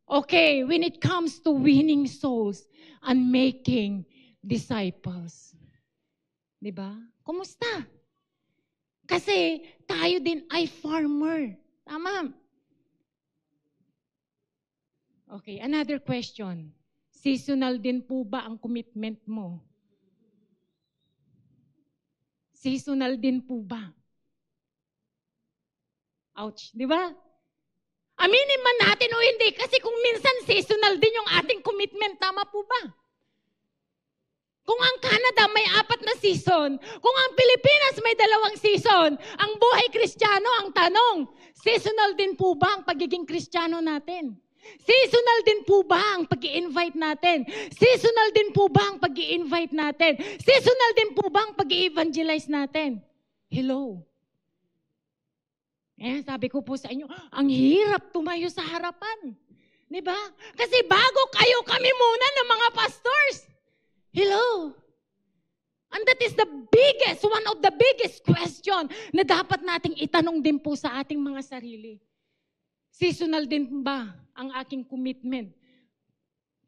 S2: Okay, when it comes to winning souls and making disciples. Diba? Kumusta? Kasi tayo din ay farmer. Tama? Okay, another question. Seasonal din po ba ang commitment mo? Seasonal din po ba? Ouch, di ba? Aminin man natin o hindi, kasi kung minsan seasonal din yung ating commitment, tama po ba? Kung ang Canada may 4 na season, kung ang Pilipinas may 2 season, ang buhay Kristiyano, ang tanong, seasonal din po ba ang pagiging Kristiyano natin? Seasonal din po ba ang pag-i-invite natin? Seasonal din po ba ang pag-i-invite natin? Seasonal din po ba ang pag-i-evangelize natin? Hello? Sabi ko po sa inyo, ang hirap tumayo sa harapan. Diba? Kasi bago kayo, kami muna ng mga pastors. Hello? And that is the biggest, one of the biggest question na dapat nating itanong din po sa ating mga sarili. Seasonal din ba ang aking commitment?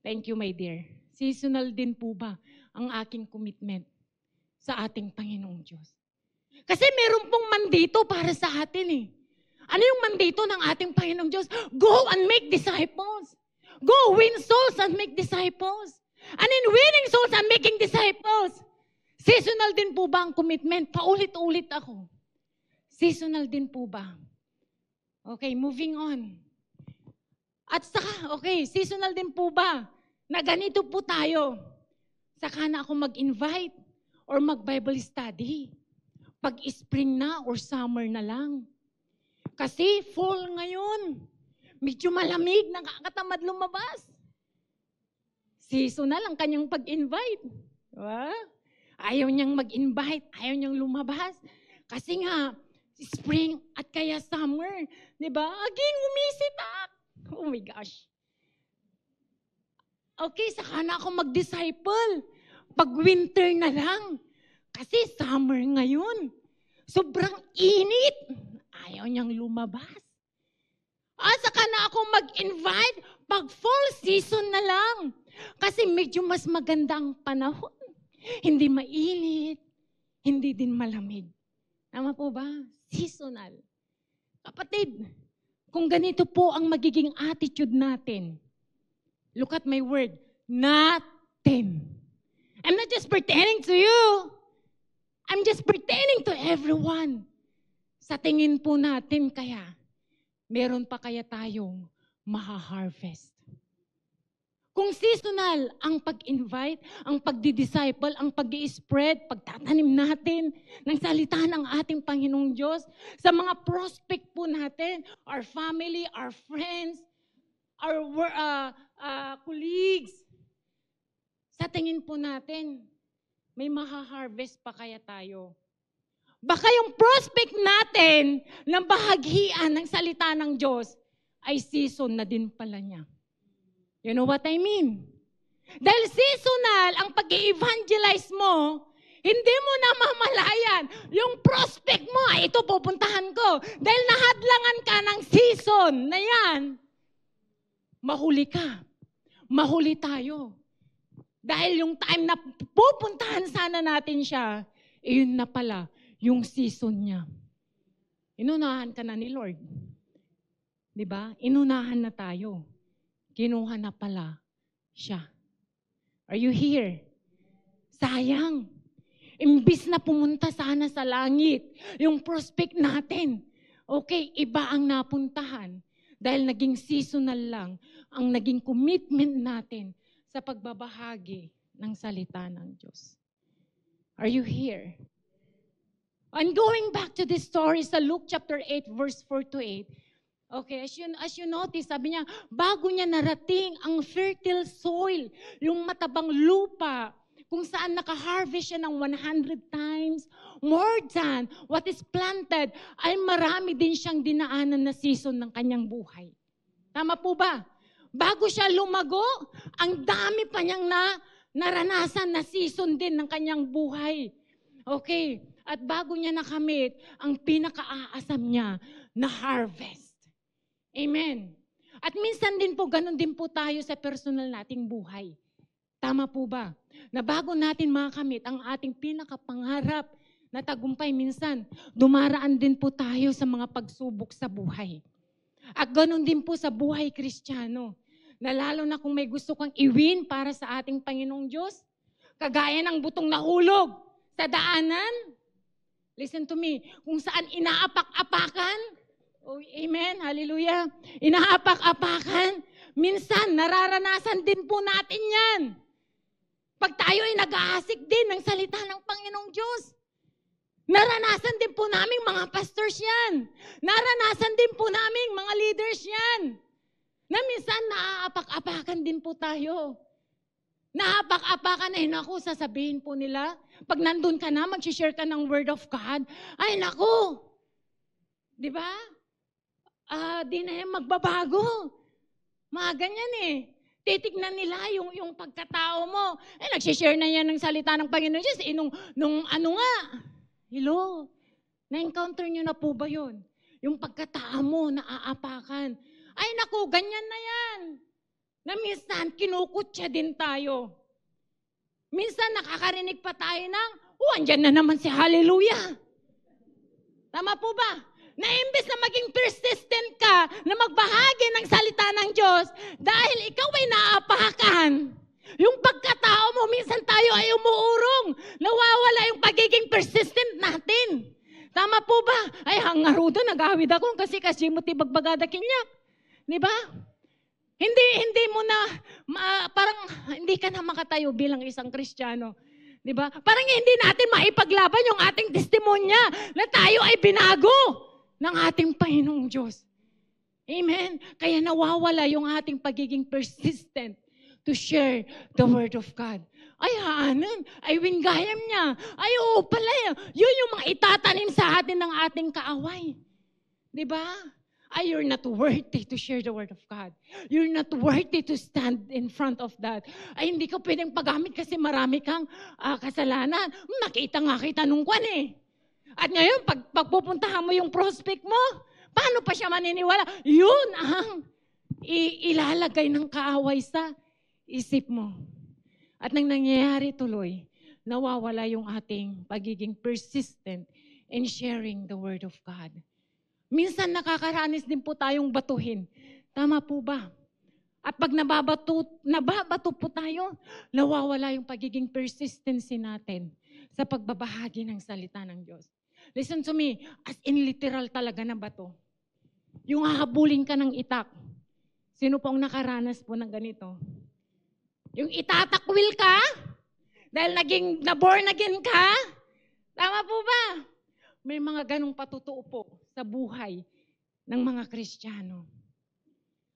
S2: Thank you, my dear. Seasonal din po ba ang aking commitment sa ating Panginoong Diyos? Kasi meron pong mandito para sa atin eh. Ano yung mandito ng ating Panginoong Diyos? Go and make disciples. Go win souls and make disciples. And in winning souls and making disciples, seasonal din po ba ang commitment? Paulit-ulit ako. Seasonal din po ba? Okay, moving on. At saka, okay, seasonal din po ba na ganito po tayo? Saka na ako mag-invite or mag-Bible study. Pag spring na or summer na lang. Kasi fall ngayon. Medyo malamig, nakakatamad lumabas. Seasonal ang kanyang pag-invite. Diba? Ayaw niyang mag-invite, ayaw niyang lumabas. Kasi nga, spring at kaya summer. Diba? Aging umisitak. Oh my gosh. Okay, saka na ako mag-disciple. Pag winter na lang. Kasi summer ngayon. Sobrang init. Ayaw niyang lumabas. Saka na ako mag-invite pag fall season na lang. Kasi medyo mas maganda ang panahon. Hindi mainit. Hindi din malamig. Tama po ba? Seasonal. Kapatid, kung ganito po ang magiging attitude natin, look at my word, natin. I'm not just pertaining to you. I'm just pertaining to everyone. Sa tingin po natin kaya, meron pa kaya tayong maha-harvest. Kung seasonal ang pag-invite, ang pagdi-disciple, ang pag-i-spread, pagtatanim natin ng salita ng ating Panginoong Diyos sa mga prospect po natin, our family, our friends, our colleagues, sa tingin po natin, may maha-harvest pa kaya tayo? Baka yung prospect natin ng bahaghian ng salita ng Diyos ay season na din pala niya. You know what I mean? Dahil seasonal ang pag-i-evangelize mo, hindi mo na mamalayan. Yung prospect mo, ito pupuntahan ko. Dahil nahadlangan ka ng season na yan, mahuli ka. Mahuli tayo. Dahil yung time na pupuntahan sana natin siya, yun na pala, yung season niya. Inunahan ka na ni Lord. Diba? Inunahan na tayo. Kinuha na pala siya. Are you here? Sayang. Imbis na pumunta sana sa langit, yung prospect natin, okay, iba ang napuntahan. Dahil naging seasonal lang ang naging commitment natin sa pagbabahagi ng salita ng Diyos. Are you here? And going back to this story sa Luke chapter 8, verse 4 to 8, okay, as you notice, sabi niya, bago niya narating ang fertile soil, yung matabang lupa, kung saan naka-harvest siya ng 100 times more than what is planted, ay marami din siyang dinaanan na season ng kanyang buhay. Tama po ba? Bago siya lumago, ang dami pa niyang naranasan na season din ng kanyang buhay. Okay, at bago niya nakamit ang pinaka-aasam niya na harvest. Amen. At minsan din po, ganun din po tayo sa personal nating buhay. Tama po ba? Na bago natin makamit ang ating pinakapangarap na tagumpay, minsan, dumaraan din po tayo sa mga pagsubok sa buhay. At ganun din po sa buhay Kristiyano. Na lalo na kung may gusto kang i-win para sa ating Panginoong Diyos, kagaya ng butong nahulog sa daanan, listen to me, kung saan inaapak-apakan, oh, amen, hallelujah. Inaapak-apakan. Minsan, nararanasan din po natin yan. Pag tayo ay nag-aasik din ng salita ng Panginoong Diyos. Naranasan din po namin mga pastors yan. Naranasan din po namin mga leaders yan. Na minsan, naaapak-apakan din po tayo. Naapak-apakan, ay naku, sasabihin po nila. Pag nandun ka na, mag-share ka ng word of God, ay naku, di ba? Di na yan magbabago. Mga ganyan eh. Titignan nila yung pagkatao mo. Nagsishare na yan ng salita ng Panginoon Diyos. Nung ano nga, hello, na-encounter nyo na po ba yun? Yung pagkatao mo, naaapakan. Ay naku, ganyan na yan. Na minsan, kinukutya din tayo. Minsan nakakarinig pa tayo ng, andyan na naman si Hallelujah. Tama po ba? Na imbes na maging persistent ka na magbahagi ng salita ng Diyos dahil ikaw ay naapakan. Yung pagkatao mo, minsan tayo ay umuurong. Nawawala yung pagiging persistent natin. Tama po ba? Ay, hangaruda, nag-awid ako kasi mo tibagbagada kinyak. Di ba? Hindi mo na, parang hindi ka na makatayo bilang isang Kristiyano. Di ba? Parang hindi natin maipaglaban yung ating testimonya na tayo ay binago ng ating Panginoong Diyos. Amen? Kaya nawawala yung ating pagiging persistent to share the Word of God. Ay, haanan. Ay, winggayam niya. Ay, oo pala. Yun yung mga itatanim sa atin ng ating kaaway. Di ba? Ay, you're not worthy to share the Word of God. You're not worthy to stand in front of that. Ay, hindi ka pwedeng paggamit kasi marami kang kasalanan. Nakita nga kita nung kwan eh. At ngayon, pagpupuntahan mo yung prospect mo, paano pa siya maniniwala? Yun ang ilalagay ng kaaway sa isip mo. At nang nangyayari tuloy, nawawala yung ating pagiging persistent in sharing the Word of God. Minsan nakakaranas din po tayong batuhin. Tama po ba? At pag nababato po tayo, nawawala yung pagiging persistency natin sa pagbabahagi ng salita ng Diyos. Listen to me, as in literal talaga na bato. Yung hahabulin ka ng itak. Sino po ang nakaranas po ng ganito? Yung itatakwil ka, dahil na-born again ka, tama po ba? May mga ganong patutuo po sa buhay ng mga Kristiyano.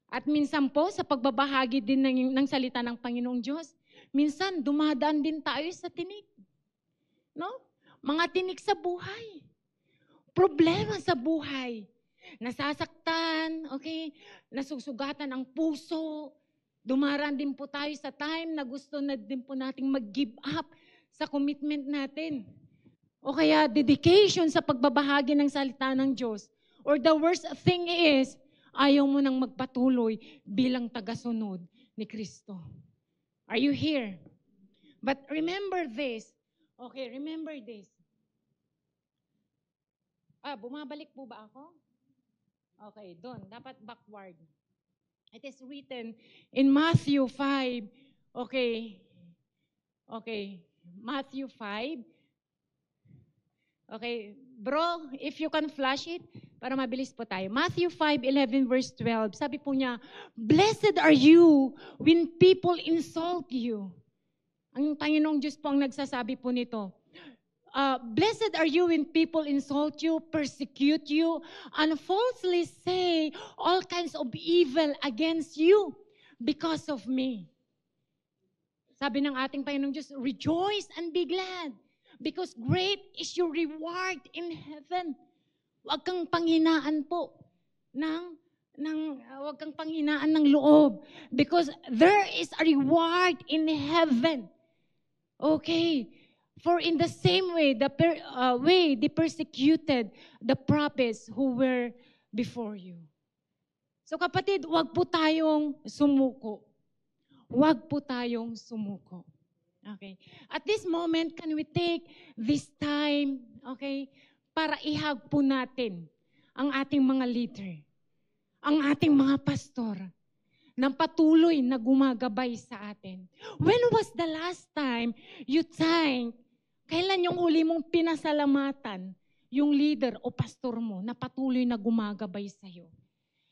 S2: At minsan po, sa pagbabahagi din ng salita ng Panginoong Diyos, minsan dumadaan din tayo sa tinik. No? Mga tinik sa buhay. Problema sa buhay. Nasasaktan, okay? Nasusugatan ang puso. Dumaraan din po tayo sa time na gusto na din po nating mag-give up sa commitment natin. O kaya dedication sa pagbabahagi ng salita ng Diyos. Or the worst thing is, ayaw mo nang magpatuloy bilang tagasunod ni Kristo. Are you here? But remember this. Okay, remember this. Bumabalik po ba ako? Okay, doon. Dapat backward. It is written in Matthew 5. Okay. Matthew 5. Okay. Bro, if you can flash it, para mabilis po tayo. Matthew 5:11 verse 12. Sabi po niya, "Blessed are you when people insult you." Ang Panginoong Diyos po ang nagsasabi po nito. Blessed are you when people insult you, persecute you, and falsely say all kinds of evil against you because of me. Sabi ng ating Panginoong Diyos, rejoice and be glad because great is your reward in heaven. Huwag kang panghinaan po huwag kang panghinaan ng loob because there is a reward in heaven. Okay. For in the same way, they persecuted the prophets who were before you. So kapatid, huwag po tayong sumuko. Huwag po tayong sumuko. Okay. At this moment, can we take this time, okay, para ihag po natin ang ating mga leader, ang ating mga pastor, na patuloy na gumagabay sa atin. When was the last time you thanked? Kailan yung huli mong pinasalamatan yung leader o pastor mo na patuloy na gumagabay sa'yo?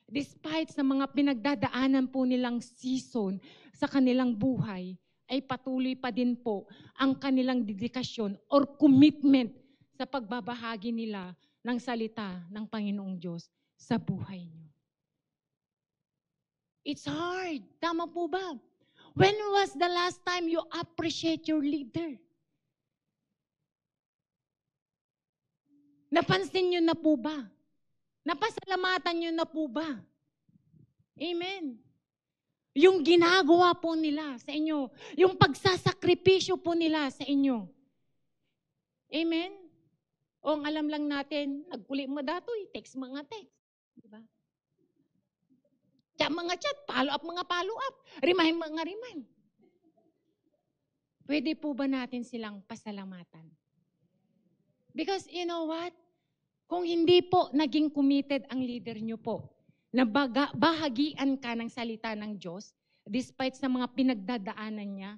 S2: Despite sa mga pinagdadaanan po nilang season sa kanilang buhay, ay patuloy pa din po ang kanilang dedikasyon or commitment sa pagbabahagi nila ng salita ng Panginoong Diyos sa buhay niyo. It's hard. Tama po ba? When was the last time you appreciate your leader? Napansin nyo na po ba? Napasalamatan nyo na po ba? Amen. Yung ginagawa po nila sa inyo. Yung pagsasakripisyo po nila sa inyo. Amen. O ang alam lang natin, nagkuli mo datoy, text mga text. Diba? Chat mga chat, follow up mga follow up. Remind mga remind. pwede po ba natin silang pasalamatan? Because you know what? Kung hindi po naging committed ang leader nyo po, na bahagian ka ng salita ng Diyos, despite sa mga pinagdadaanan niya,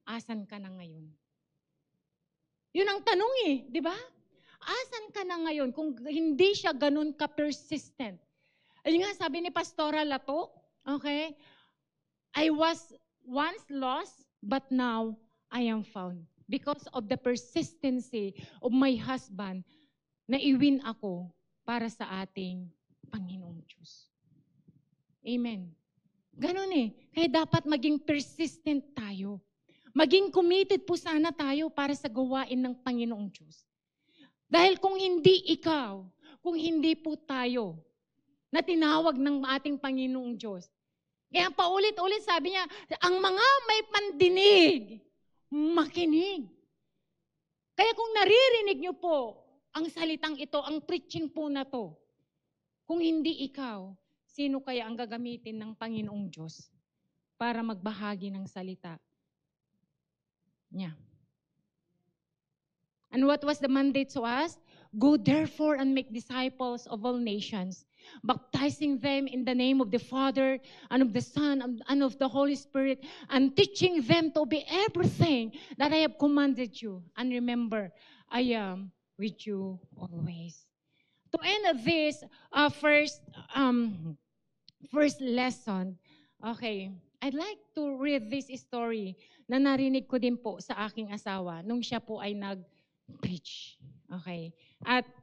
S2: asan ka na ngayon? Yun ang tanong di ba? Asan ka na ngayon kung hindi siya ganun ka-persistent? Ayun nga, sabi ni Pastora Lato, okay, I was once lost, but now I am found. Because of the persistency of my husband, naiwin ako para sa ating Panginoong Diyos. Amen. Ganun Kaya dapat maging persistent tayo. Maging committed po sana tayo para sa gawain ng Panginoong Diyos. Dahil kung hindi ikaw, kung hindi po tayo, na tinawag ng ating Panginoong Diyos. Kaya paulit-ulit sabi niya, ang mga may pandinig, makinig. Kaya kung naririnig niyo po ang salitang ito, ang preaching po na to, kung hindi ikaw, sino kaya ang gagamitin ng Panginoong Diyos para magbahagi ng salita niya? And what was the mandate to us? Go therefore and make disciples of all nations, baptizing them in the name of the Father and of the Son and of the Holy Spirit, and teaching them to obey everything that I have commanded you. And remember, I am with you always. To end this first lesson, okay, I'd like to read this story na narinig ko din po sa aking asawa nung siya po ay nag-preach. Okay.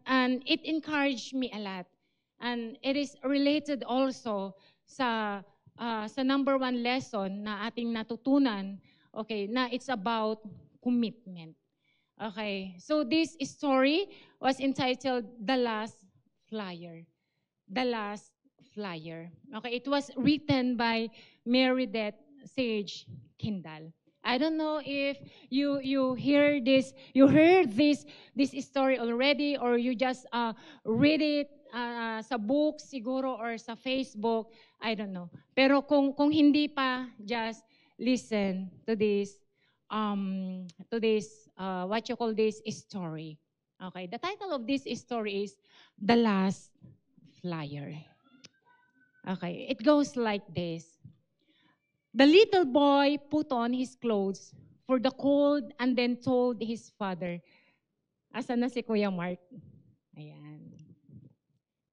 S2: And it encouraged me a lot. And it is related also sa number 1 lesson na ating natutunan, okay, na it's about commitment. Okay. So this story was entitled The Last Flyer. The Last Flyer. Okay, it was written by Meredith Sage Kindle. I don't know if you heard this story already, or you just read it sa book siguro or sa Facebook, I don't know. Pero kung hindi pa, just listen to this what you call this story. Okay, the title of this story is The Last Flyer. Okay, it goes like this. The little boy put on his clothes for the cold and then told his father, asan na si Kuya Mark? Ayan.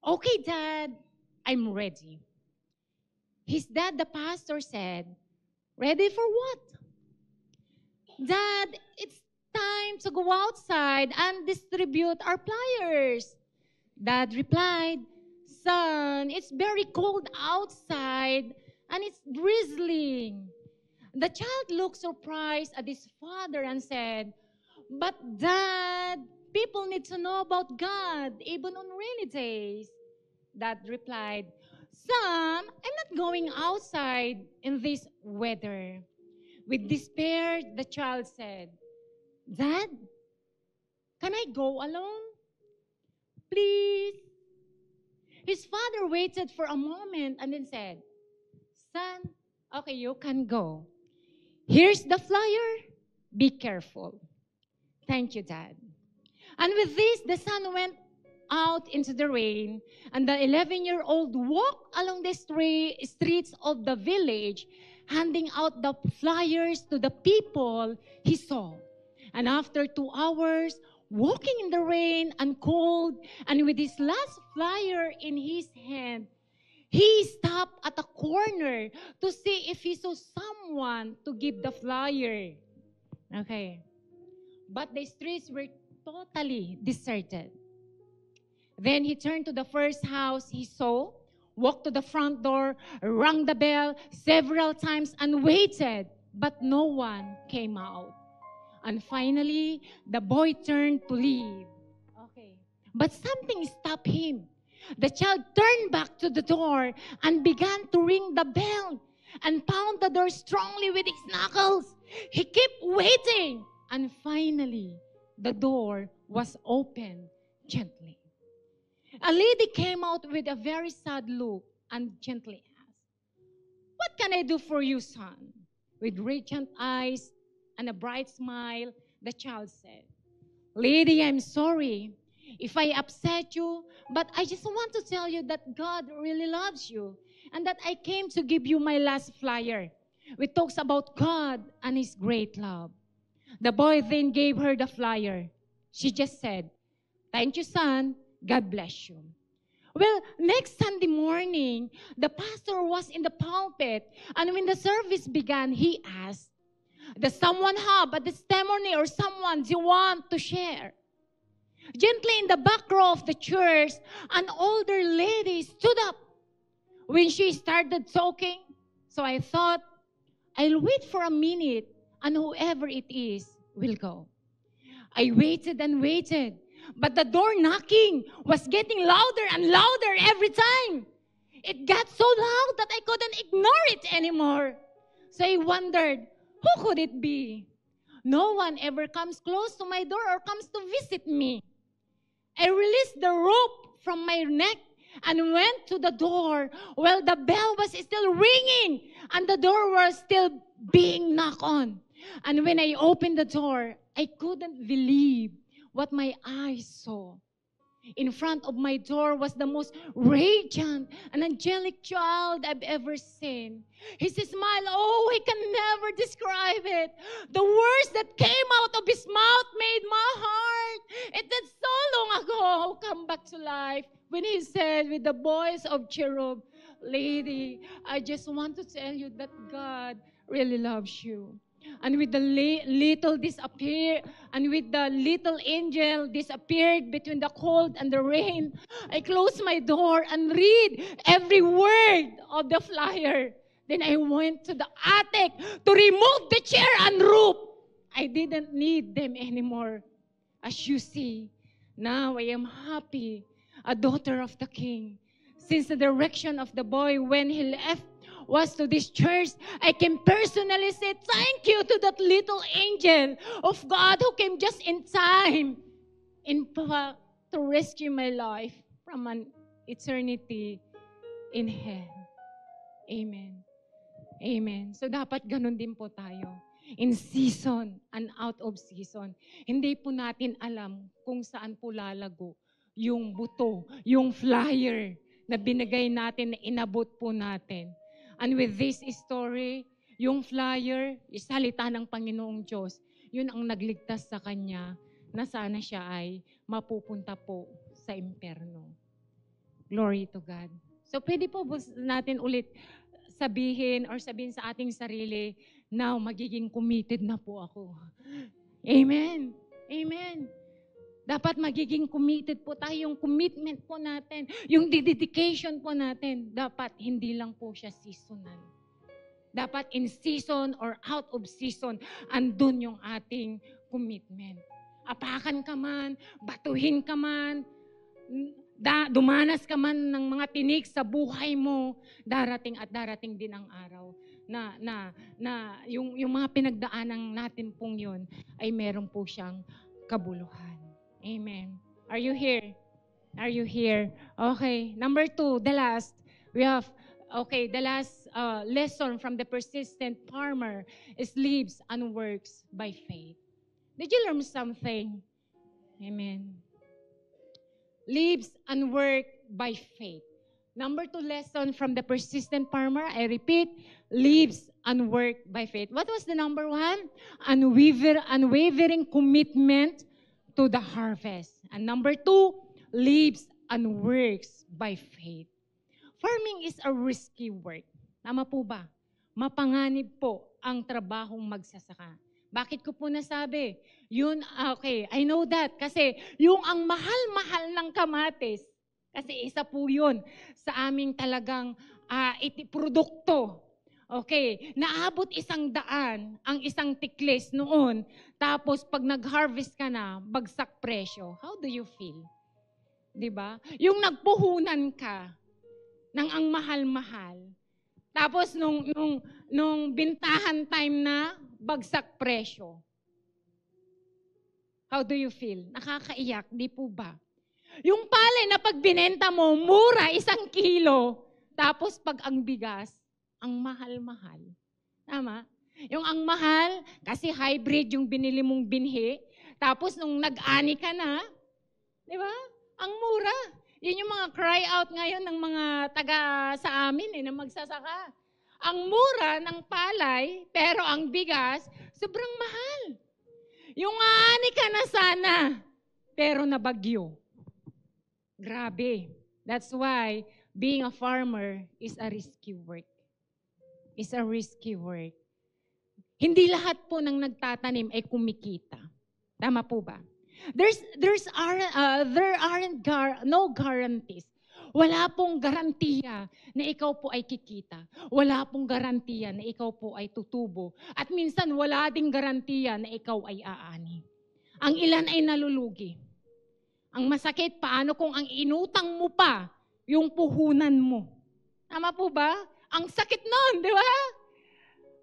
S2: Okay, Dad, I'm ready. His dad, the pastor, said, ready for what? Dad, it's time to go outside and distribute our pliers. Dad replied, son, it's very cold outside and it's drizzling. The child looked surprised at his father and said, but Dad, people need to know about God even on rainy days. Dad replied, son, I'm not going outside in this weather. With despair, the child said, Dad, can I go alone? Please. His father waited for a moment and then said, son, okay, you can go. Here's the flyer. Be careful. Thank you, Dad. And with this, the son went out into the rain, and the 11-year-old walked along the streets of the village, handing out the flyers to the people he saw. And after 2 hours, walking in the rain and cold, and with his last flyer in his hand, he stopped at a corner to see if he saw someone to give the flyer. Okay. But the streets were totally deserted. Then he turned to the first house he saw, walked to the front door, rang the bell several times and waited, but no one came out. And finally, the boy turned to leave. Okay. But something stopped him. The child turned back to the door and began to ring the bell and pound the door strongly with his knuckles. He kept waiting. And finally, the door was opened gently. A lady came out with a very sad look and gently asked, what can I do for you, son? With radiant eyes and a bright smile, the child said, "Lady, I'm sorry if I upset you, but I just want to tell you that God really loves you and that I came to give you my last flyer, which talks about God and His great love." The boy then gave her the flyer. She just said, "Thank you, son. God bless you." Well, next Sunday morning, the pastor was in the pulpit, and when the service began, he asked, "Does someone have a testimony or someone you want to share?" Gently in the back row of the church, an older lady stood up when she started talking. So I thought, I'll wait for a minute, and whoever it is will go. I waited and waited, but the door knocking was getting louder and louder every time. It got so loud that I couldn't ignore it anymore. So I wondered, who could it be? No one ever comes close to my door or comes to visit me. I released the rope from my neck and went to the door while the bell was still ringing and the door was still being knocked on. And when I opened the door, I couldn't believe what my eyes saw. In front of my door was the most radiant and angelic child I've ever seen. His smile, I can never describe it. The words that came out of his mouth made my heart, it did so long ago, come back to life when he said with the voice of cherub, "Lady, I just want to tell you that God really loves you." And with the little angel disappeared between the cold and the rain, I closed my door and read every word of the flyer. Then I went to the attic to remove the chair and roof. I didn't need them anymore. As you see, now I am happy, a daughter of the King. Since the direction of the boy when he left was to this church, I can personally say thank you to that little angel of God who came just in time, in fact, to rescue my life from an eternity in hell. Amen. Amen. So dapat ganun din po tayo. In season and out of season. Hindi po natin alam kung saan po lalago yung buto, yung flyer na binigay natin, na inabot po natin. And with this story, yung flyer, salita ng Panginoong Diyos, yun ang nagligtas sa kanya na sana siya ay mapupunta po sa impyerno. Glory to God. So pwede po natin ulit sabihin sa ating sarili, now magiging committed na po ako. Amen. Amen. Dapat magiging committed po tayo, yung commitment po natin, yung dedication po natin, dapat hindi lang po siya seasonal. Dapat in season or out of season, andun yung ating commitment. Apakan ka man, batuhin ka man, dumanas ka man ng mga tinik sa buhay mo, darating at darating din ang araw na yung mga pinagdaanan natin pong yun ay meron po siyang kabuluhan. Amen. Are you here? Are you here? Okay. Number 2, the last. We have, the last lesson from the persistent farmer is lives and works by faith. Did you learn something? Amen. Lives and work by faith. Number 2 lesson from the persistent farmer, I repeat, lives and work by faith. What was the number 1? Unwavering commitment to the harvest. And number 2, lives and works by faith. Farming is a risky work. Tama po ba? Mapanganib po ang trabahong magsasaka. Bakit ko po nasabi? Yun, I know that. Kasi yung ang mahal-mahal ng kamatis, kasi isa po yun sa aming talagang produkto. Okay, naabot 100 ang isang tiklis noon, tapos pag nag-harvest ka na, bagsak presyo. How do you feel? Diba? Yung nagpuhunan ka ng ang mahal-mahal, tapos nung bintahan time na, bagsak presyo. How do you feel? Nakakaiyak, di po ba? Yung palay na pag binenta mo, mura 1 kilo, tapos pag ang bigas, ang mahal-mahal. Tama? Yung ang mahal, kasi hybrid yung binili mong binhi. Tapos nung nag-ani ka na, di ba? Ang mura. Yun yung mga cry out ngayon ng mga taga sa amin na magsasaka. Ang mura ng palay, pero ang bigas, sobrang mahal. Yung ani ka na sana, pero nabagyo. Grabe. That's why being a farmer is a risky work. It's a risky work. Hindi lahat po ng nagtatanim ay kumikita. Tama po ba? There aren't no guarantees. Wala pong garantiya na ikaw po ay kikita. Wala pong garantiya na ikaw po ay tutubo. At minsan wala ding garantiya na ikaw ay aani. Ang ilan ay nalulugi. Ang masakit, paano kung ang inutang mo pa yung puhunan mo? Tama po ba? Ang sakit nun, di ba?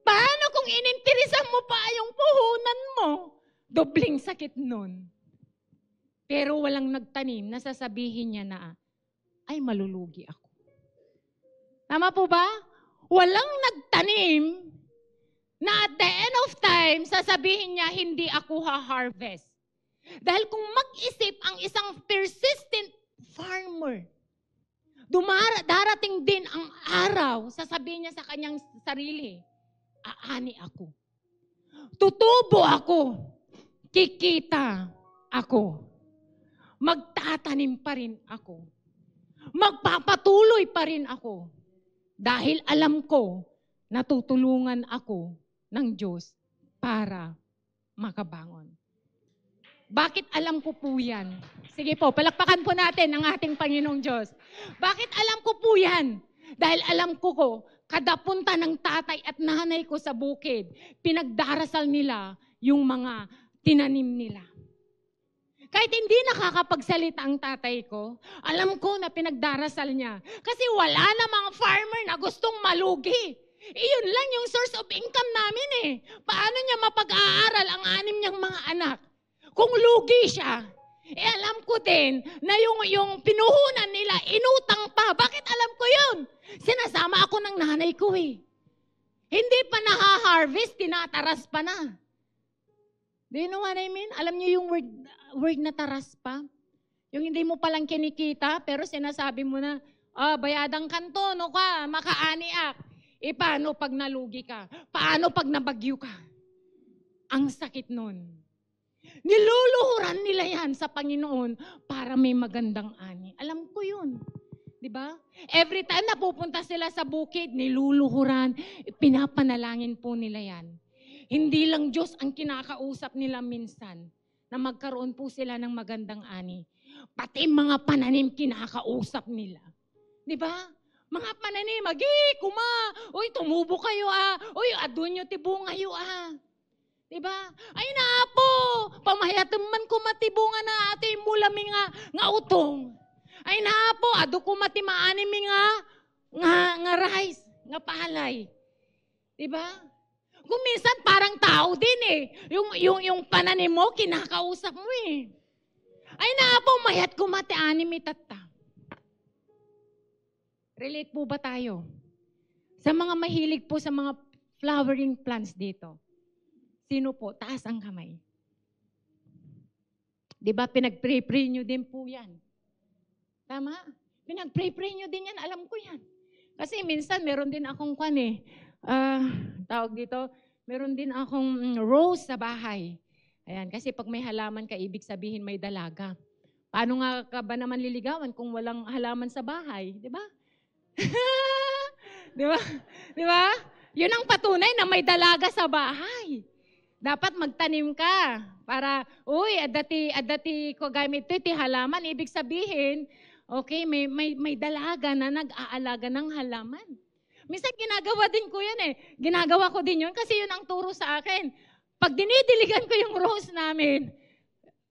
S2: Paano kung inintirisan mo pa yung puhunan mo? Dobling sakit nun. Pero walang nagtanim na sasabihin niya na, ay malulugi ako. Tama po ba? Walang nagtanim na at the end of time, sasabihin niya, hindi ako ha-harvest. Dahil kung mag-isip ang isang persistent farmer, darating din ang araw, sasabihin niya sa kanyang sarili, aani ako. Tutubo ako. Kikita ako. Magtatanim pa rin ako. Magpapatuloy pa rin ako. Dahil alam ko, natutulungan ako ng Diyos para makabangon. Bakit alam ko po yan? Sige po, palakpakan po natin ang ating Panginoong Diyos. Bakit alam ko po yan? Dahil alam ko, kada punta ng tatay at nanay ko sa bukid, pinagdarasal nila yung mga tinanim nila. Kahit hindi nakakapagsalita ang tatay ko, alam ko na pinagdarasal niya. Kasi wala namang farmer na gustong malugi. Iyon lang yung source of income namin eh. Paano niya mapag-aaral ang 6 niyang mga anak? Kung lugi siya, alam ko din na yung pinuhunan nila, inutang pa. Bakit alam ko yun? Sinasama ako ng nanay ko eh. Hindi pa naha-harvest, tinataras pa na. Do you know what I mean? Alam niyo yung word na taras pa? Yung hindi mo palang kinikita, pero sinasabi mo na, bayadang kanto, no ka, makaaniak. Paano pag nalugi ka? Paano pag nabagyo ka? Ang sakit nun. Niluluhuran nila yan sa Panginoon para may magandang ani. Alam ko yun. Diba? Every time na pupunta sila sa bukid, niluluhuran, pinapanalangin po nila yan. Hindi lang Diyos ang kinakausap nila minsan na magkaroon po sila ng magandang ani. Pati mga pananim kinakausap nila. Diba? Mga pananim, kuma, uy, tumubo kayo uy, adun nyo tibunga yo Diba? Ay na po, pamahayataman ko matibunga na ate mulami nga utong. Ay na po, ado ko matimaani mi nga rice, nga palay. Diba? Kung minsan parang tao din eh. Yung pananim mo, kinakausap mo eh. Ay na po, mayat ko matiani mi tata. Relate po ba tayo? Sa mga mahilig po sa mga flowering plants dito. Sino po? Taas ang kamay. Diba, pinag-pray-pray nyo din po yan. Tama? Pinag-pray-pray nyo din yan. Alam ko yan. Kasi minsan, meron din akong tawag dito, meron din akong rose sa bahay. Ayan, kasi pag may halaman ka, ibig sabihin may dalaga. Paano nga ka ba naman liligawan kung walang halaman sa bahay? Diba? Diba? Diba? Yun ang patunay na may dalaga sa bahay. Dapat magtanim ka para, adati ko gamit ito, ti halaman. Ibig sabihin, okay, may dalaga na nag-aalaga ng halaman. Minsan ginagawa din ko yan eh. Ginagawa ko din yun kasi yun ang turo sa akin. Pag dinidiligan ko yung rose namin,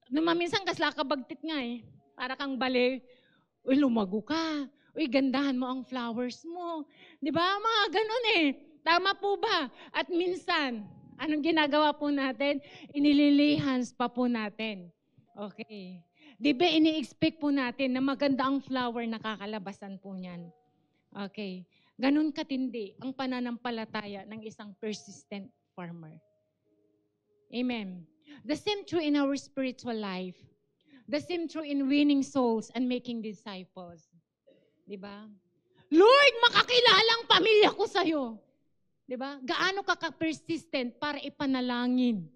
S2: minsan kasla kabagtit nga eh. Para kang bali, uy, lumago ka. Uy, gandahan mo ang flowers mo. Di ba? Mga ganun eh. Tama po ba? At minsan, anong ginagawa po natin? Inililihans pa po natin. Okay. Di ba ini-expect po natin na maganda ang flower na kakalabasan po niyan? Okay. Ganun katindi ang pananampalataya ng isang persistent farmer. Amen. The same true in our spiritual life. The same true in winning souls and making disciples. Diba? Lord, makakilala ang pamilya ko sa'yo. Diba? Gaano ka ka-persistent para ipanalangin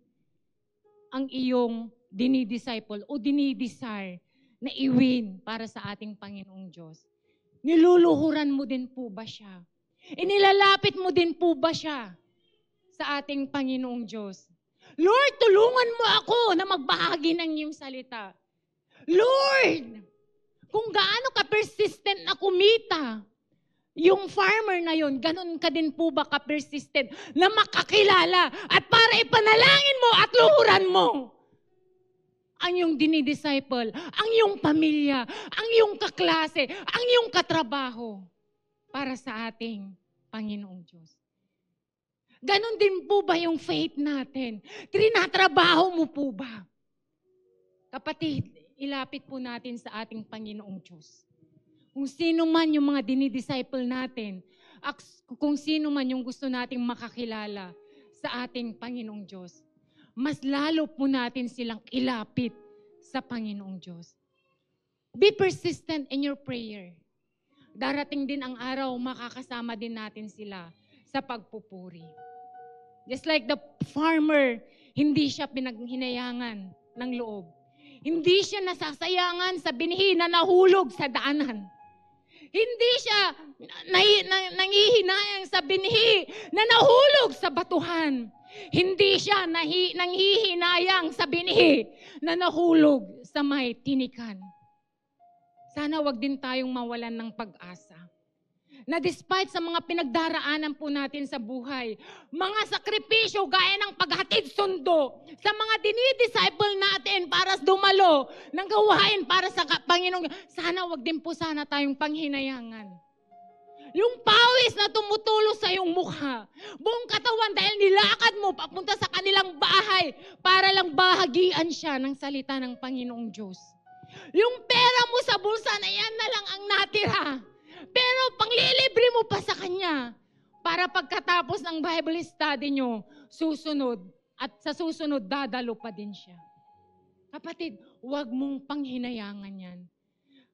S2: ang iyong dinidisciple o dinidesire na i-win para sa ating Panginoong Diyos? Niluluhuran mo din po ba siya? Inilalapit mo din po ba siya sa ating Panginoong Diyos? Lord, tulungan mo ako na magbahagi ng iyong salita. Lord, kung gaano ka persistent na kumita, yung farmer na yun, ganun ka din po ba ka-persistent na makakilala at para ipanalangin mo at luhuran mo ang iyong dinidisciple, ang iyong pamilya, ang iyong kaklase, ang iyong katrabaho para sa ating Panginoong Diyos. Ganon din po ba yung faith natin? Trinatrabaho mo po ba? Kapatid, ilapit po natin sa ating Panginoong Diyos. Kung sino man yung mga dinidisciple natin, kung sino man yung gusto nating makakilala sa ating Panginoong Diyos, mas lalo po natin silang ilapit sa Panginoong Diyos. Be persistent in your prayer. Darating din ang araw, makakasama din natin sila sa pagpupuri. Just like the farmer, hindi siya pinaghinayangan ng loob. Hindi siya nasasayangan sa binhi na nahulog sa daanan. Hindi siya nangihinayang sa binhi na nahulog sa batuhan. Hindi siya nanghihinayang sa binhi na nahulog sa may tinikan. Sana wag din tayong mawalan ng pag-asa. Na despite sa mga pinagdaraanan po natin sa buhay, mga sakripisyo gaya ng paghatid sundo sa mga dinidisciple natin para dumalo ng gawain para sa Panginoon, sana wag din po sana tayong panghinayangan. Yung pawis na tumutulo sa iyong mukha, buong katawan dahil nilakad mo papunta sa kanilang bahay para lang bahagian siya ng salita ng Panginoong Diyos. Yung pera mo sa bulsa na yan na lang ang natira. Pero panglilibre mo pa sa Kanya para pagkatapos ng Bible study nyo, susunod at sa susunod dadalo pa din siya. Kapatid, huwag mong panghinayangan yan.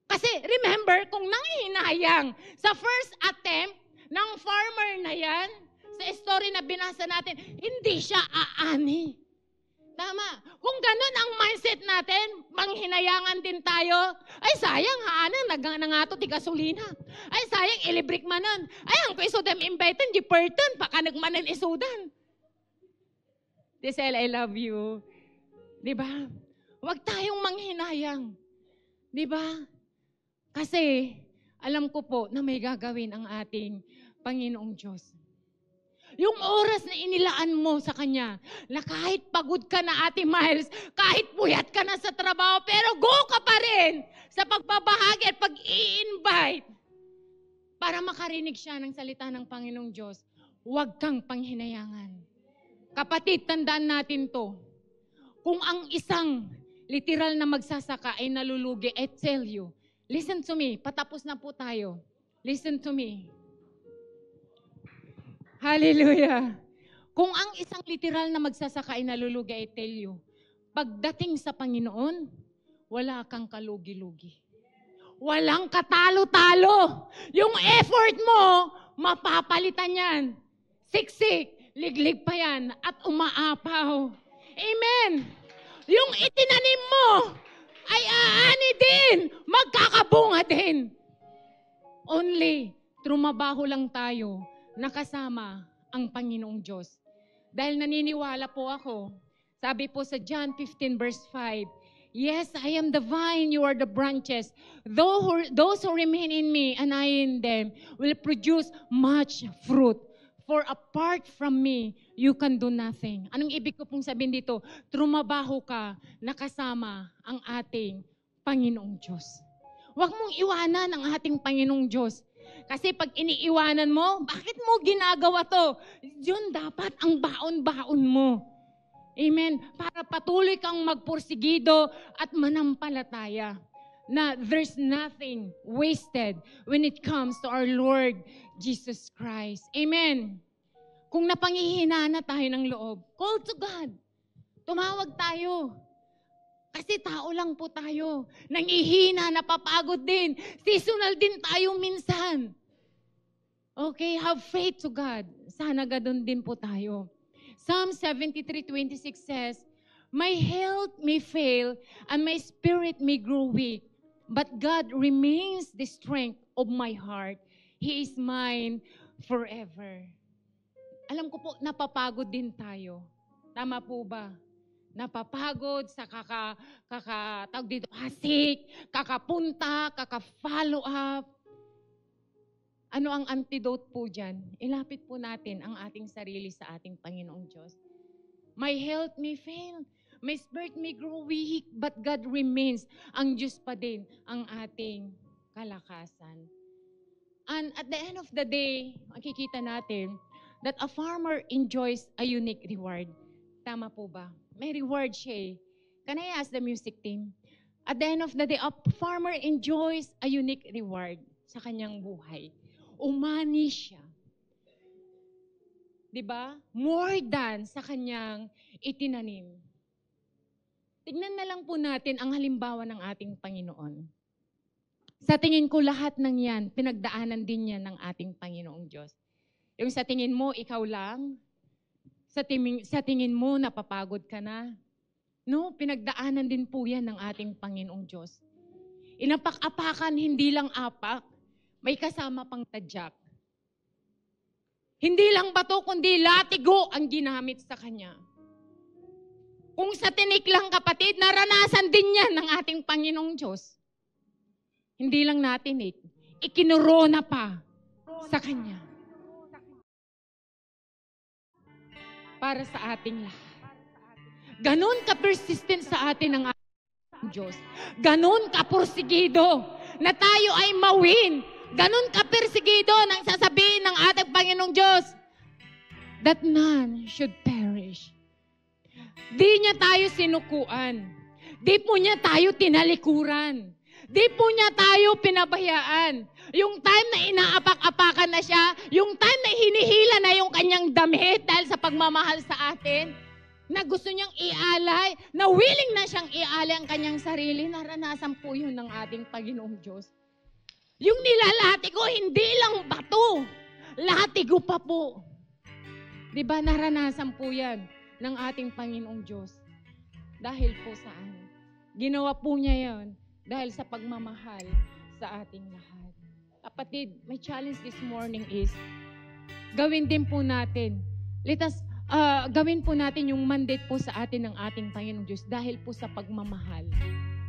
S2: Kasi remember, kung nanghihinayang sa first attempt ng farmer na yan, sa story na binasa natin, hindi siya aani. Tama. Kung ganun ang mindset natin, manghinayangan din tayo, ay sayang nangato ti gasolina. Ay sayang ilibrik manan. Ay ang isudam imbaitan, di perton, baka nagmanan isudan. Tisel, I love you. Diba? Huwag tayong manghinayang. Diba? Kasi, alam ko po na may gagawin ang ating Panginoong Diyos. Yung oras na inilaan mo sa Kanya, na kahit pagod ka na, Ate Miles, kahit puyat ka na sa trabaho, pero go ka pa rin sa pagbabahagi at pag-i-invite para makarinig siya ng salita ng Panginoong Diyos. Huwag kang panghinayangan. Kapatid, tandaan natin to. Kung ang isang literal na magsasaka ay nalulugi, I tell you, listen to me, patapos na po tayo. Listen to me. Hallelujah. Kung ang isang literal na magsasaka ay nalulugi, I tell you, pagdating sa Panginoon, wala kang kalugi-lugi. Walang katalo-talo. Yung effort mo, mapapalitan yan. Siksik, liglig pa yan, at umaapaw. Amen. Yung itinanim mo, ay aani din, magkakabunga din. Only, trumabaho lang tayo, nakasama ang Panginoong Diyos. Dahil naniniwala po ako, sabi po sa John 15 verse 5, yes, I am the vine, you are the branches. Those who remain in me and I in them will produce much fruit. For apart from me, you can do nothing. Anong ibig ko pong sabihin dito? Trumabaho ka, nakasama ang ating Panginoong Diyos. Huwag mong iwanan ang ating Panginoong Diyos. Kasi pag iniiwanan mo, bakit mo ginagawa to? Yun dapat ang baon-baon mo. Amen. Para patuloy kang magpursigido at manampalataya na there's nothing wasted when it comes to our Lord Jesus Christ. Amen. Kung napanghihina na tayo ng loob, call to God. Tumawag tayo. Kasi tao lang po tayo. Nangihina, napapagod din. Seasonal din tayo minsan. Okay, have faith to God. Sana ganun din po tayo. Psalm 73:26 says, my health may fail and my spirit may grow weak, but God remains the strength of my heart. He is mine forever. Alam ko po, napapagod din tayo. Tama po ba? Napapagod sa tawag dito, hasik, kakapunta, kaka-follow up. Ano ang antidote po dyan? Ilapit po natin ang ating sarili sa ating Panginoong Diyos. My health may fail, my spirit may grow weak, but God remains. Ang Diyos pa din ang ating kalakasan. And at the end of the day, makikita natin that a farmer enjoys a unique reward. Tama po ba? May reward siya eh. Can I ask the music team? At the end of the day, a farmer enjoys a unique reward sa kanyang buhay. Umani siya. Diba? More than sa kanyang itinanim. Tignan na lang po natin ang halimbawa ng ating Panginoon. Sa tingin ko lahat ng yan, pinagdaanan din yan ng ating Panginoong Diyos. Yung sa tingin mo, ikaw lang. Sa tingin mo, napapagod ka na. No, pinagdaanan din po yan ng ating Panginoong Diyos. Inapak-apakan, hindi lang apak, may kasama pang tadyak. Hindi lang bato, kundi latigo ang ginamit sa Kanya. Kung sa tinik lang, kapatid, naranasan din yan ng ating Panginoong Diyos. Hindi lang natinik, ikinurona pa sa Kanya. Para sa ating lahat. Ganon ka-persistent sa atin ang ating Diyos. Ganon ka-porsigido na tayo ay mawin. Ganon ka-persigido nang sasabihin ng ating Panginoong Diyos that none should perish. Di niya tayo sinukuan. Di po niya tayo tinalikuran. Di po niya tayo pinabayaan. Yung time na inaapak-apakan na siya, yung time na hinihila na yung kanyang damit dahil sa pagmamahal sa atin, na gusto niyang ialay, na willing na siyang ialay ang kanyang sarili, naranasan po yun ng ating Panginoong Diyos. Yung nilalatigo, hindi lang bato, latigo pa po. Diba naranasan po yan ng ating Panginoong Diyos? Dahil po saan? Ginawa po niya yan dahil sa pagmamahal sa ating lahat. Kapatid, my challenge this morning is, gawin din po natin. Gawin po natin yung mandate po sa atin ng ating Panginoong Diyos dahil po sa pagmamahal.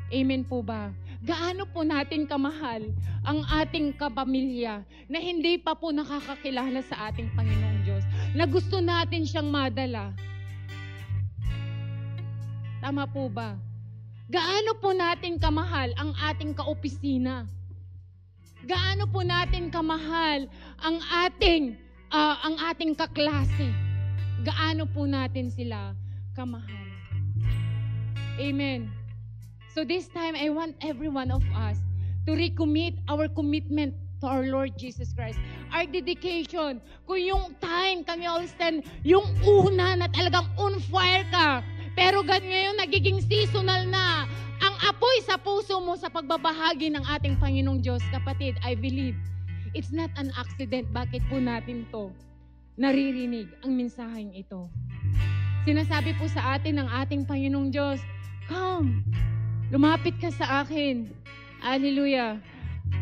S2: Amen po ba? Gaano po natin kamahal ang ating kapamilya na hindi pa po nakakakilala sa ating Panginoong Diyos, na gusto natin siyang madala. Tama po ba? Gaano po natin kamahal ang ating kaopisina? Gaano po natin kamahal ang ating kaklase? Gaano po natin sila kamahal? Amen. So this time, I want every one of us to recommit our commitment to our Lord Jesus Christ. Our dedication. Kung yung time, can we all stand, yung una na talagang on fire ka, pero ngayon nagiging seasonal na ang apoy sa puso mo sa pagbabahagi ng ating Panginoong Diyos. Kapatid, I believe it's not an accident. Bakit po natin to naririnig ang mensaheng ito? Sinasabi po sa atin ng ating Panginoong Diyos, come, lumapit ka sa akin. Hallelujah.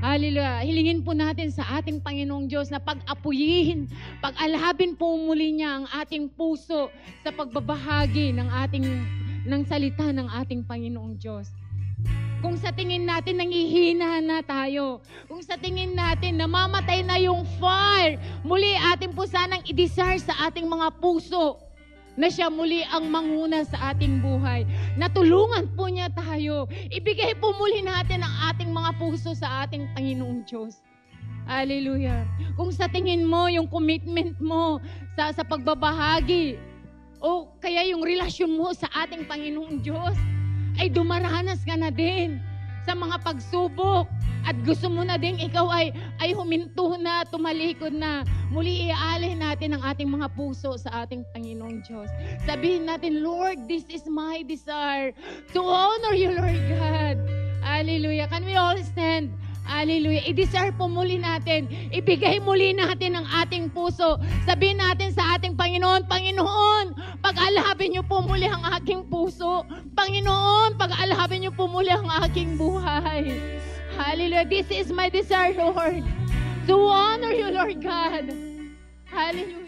S2: Hallelujah. Hilingin po natin sa ating Panginoong Diyos na pag-apuyin, pag-alhabin po muli niya ang ating puso sa pagbabahagi ng salita ng ating Panginoong Diyos. Kung sa tingin natin nanghihina na tayo, kung sa tingin natin namamatay na yung fire, muli atin po sanang i-desire sa ating mga puso na siya muli ang manguna sa ating buhay. Natulungan po niya tayo. Ibigay po muli natin ang ating mga puso sa ating Panginoong Diyos. Hallelujah. Kung sa tingin mo, yung commitment mo sa pagbabahagi, o kaya yung relasyon mo sa ating Panginoong Diyos, ay dumaranas ka na din sa mga pagsubok. At gusto mo na ding ikaw ay huminto na, tumalikod na. Muli iaalay natin ang ating mga puso sa ating Panginoong Diyos. Sabihin natin, Lord, this is my desire to honor you, Lord God. Hallelujah. Can we all stand? Hallelujah. I-desire po muli natin. Ibigay muli natin ang ating puso. Sabihin natin sa ating Panginoon, Panginoon, pag-alhabin niyo po muli ang aking puso. Panginoon, pag-alhabin niyo po muli ang aking buhay. Hallelujah. This is my desire, Lord, to honor you, Lord God. Hallelujah.